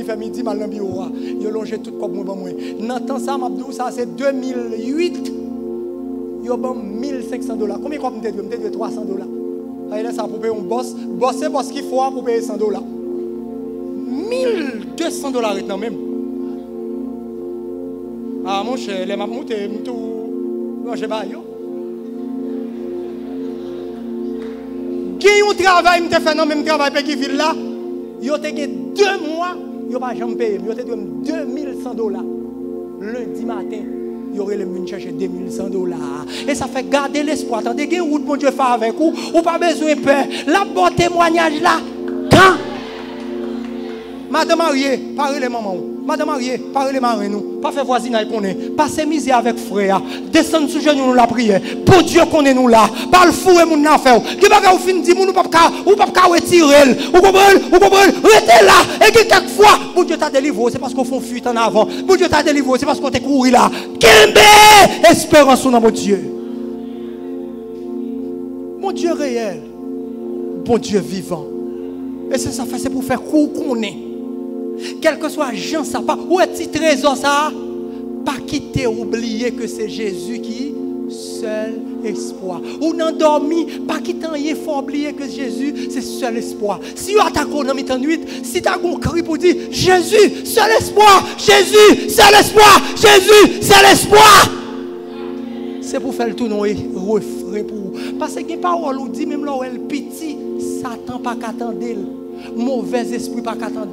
fais midi mal dans le bureau. Je longe tout comme moi. Dans ça, ça c'est 2008. Je vais $1,500. Combien de fois je me $300? Là, ça pour payer un boss. Bosser parce qu'il faut pour payer $100. $1,200 maintenant même. Ah mon cher, les mamoutes, tout. Je vais pas. Qui un travail, je fais dans même travail qui vit là. Yo te gagné 2 mois, yo pas jamais payé. Yo te donné $2,100. Lundi matin, yo aurait venu chercher $2,100. Et ça fait garder l'espoir. Attendez, que route bon Dieu fait avec vous, ou pas besoin de peur. La bon témoignage là, quand Madame mariée, parlez les mamans. Madame mariée, parlez les marins nous. Pas faire voisinage qu'on est. Passez misère avec frère. Descendre sous genoux nous la prière. Pour Dieu qu'on est nous là. Pas le fou et mon affaire. Qui va pas fin dire nous pas retirer. Vous comprenez? Restez là. Et que quelquefois, pour Dieu t'a délivré, c'est parce qu'on fait fuite en avant. Pour Dieu t'a délivré, c'est parce qu'on t'a couru là. Quelle espérance dans mon Dieu. Mon Dieu réel. Bon Dieu vivant. Et c'est ça fait, c'est pour faire court qu'on est. Quel que soit Jean, ça pas. Où est-ce que trésor ça? Pas quitter, oublier que c'est Jésus qui seul espoir. Ou non dormi, pas quitter, il faut oublier que Jésus c'est seul espoir. Si vous attaquez dans la nuit, si tu as un cri pour dire Jésus, seul espoir, Jésus, seul espoir, Jésus, seul espoir. C'est pour faire le tour, non, refrain pour. Parce que les paroles nous disent, même là où elle petit, Satan pas qu'attendre. Mauvais esprit pas qu'attendre,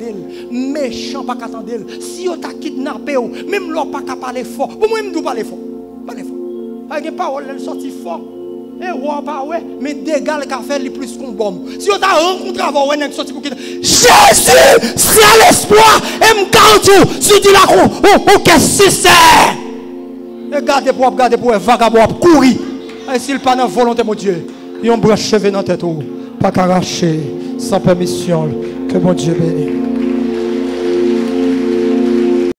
méchant pas qu'attendre. Si on t'a kidnappé, même là pas qu'à parler fort. Pour moi, je ne parler fort. Parler fort. Avec les paroles, elles sortent fort. Et ouais, pas ouais, mais dégâts qu'a fait les plus qu'on bombe. Si on t'a rencontré avant, on est sorti pour quitter. Jésus, c'est l'espoir. Et m'garde, si tu l'as oh, qu'est-ce que c'est? Gardez pour vagabond, courir. Et s'il pas dans volonté, mon Dieu, ils ont branché dans la tête, pas qu'arracher, sans permission. Que mon Dieu bénisse.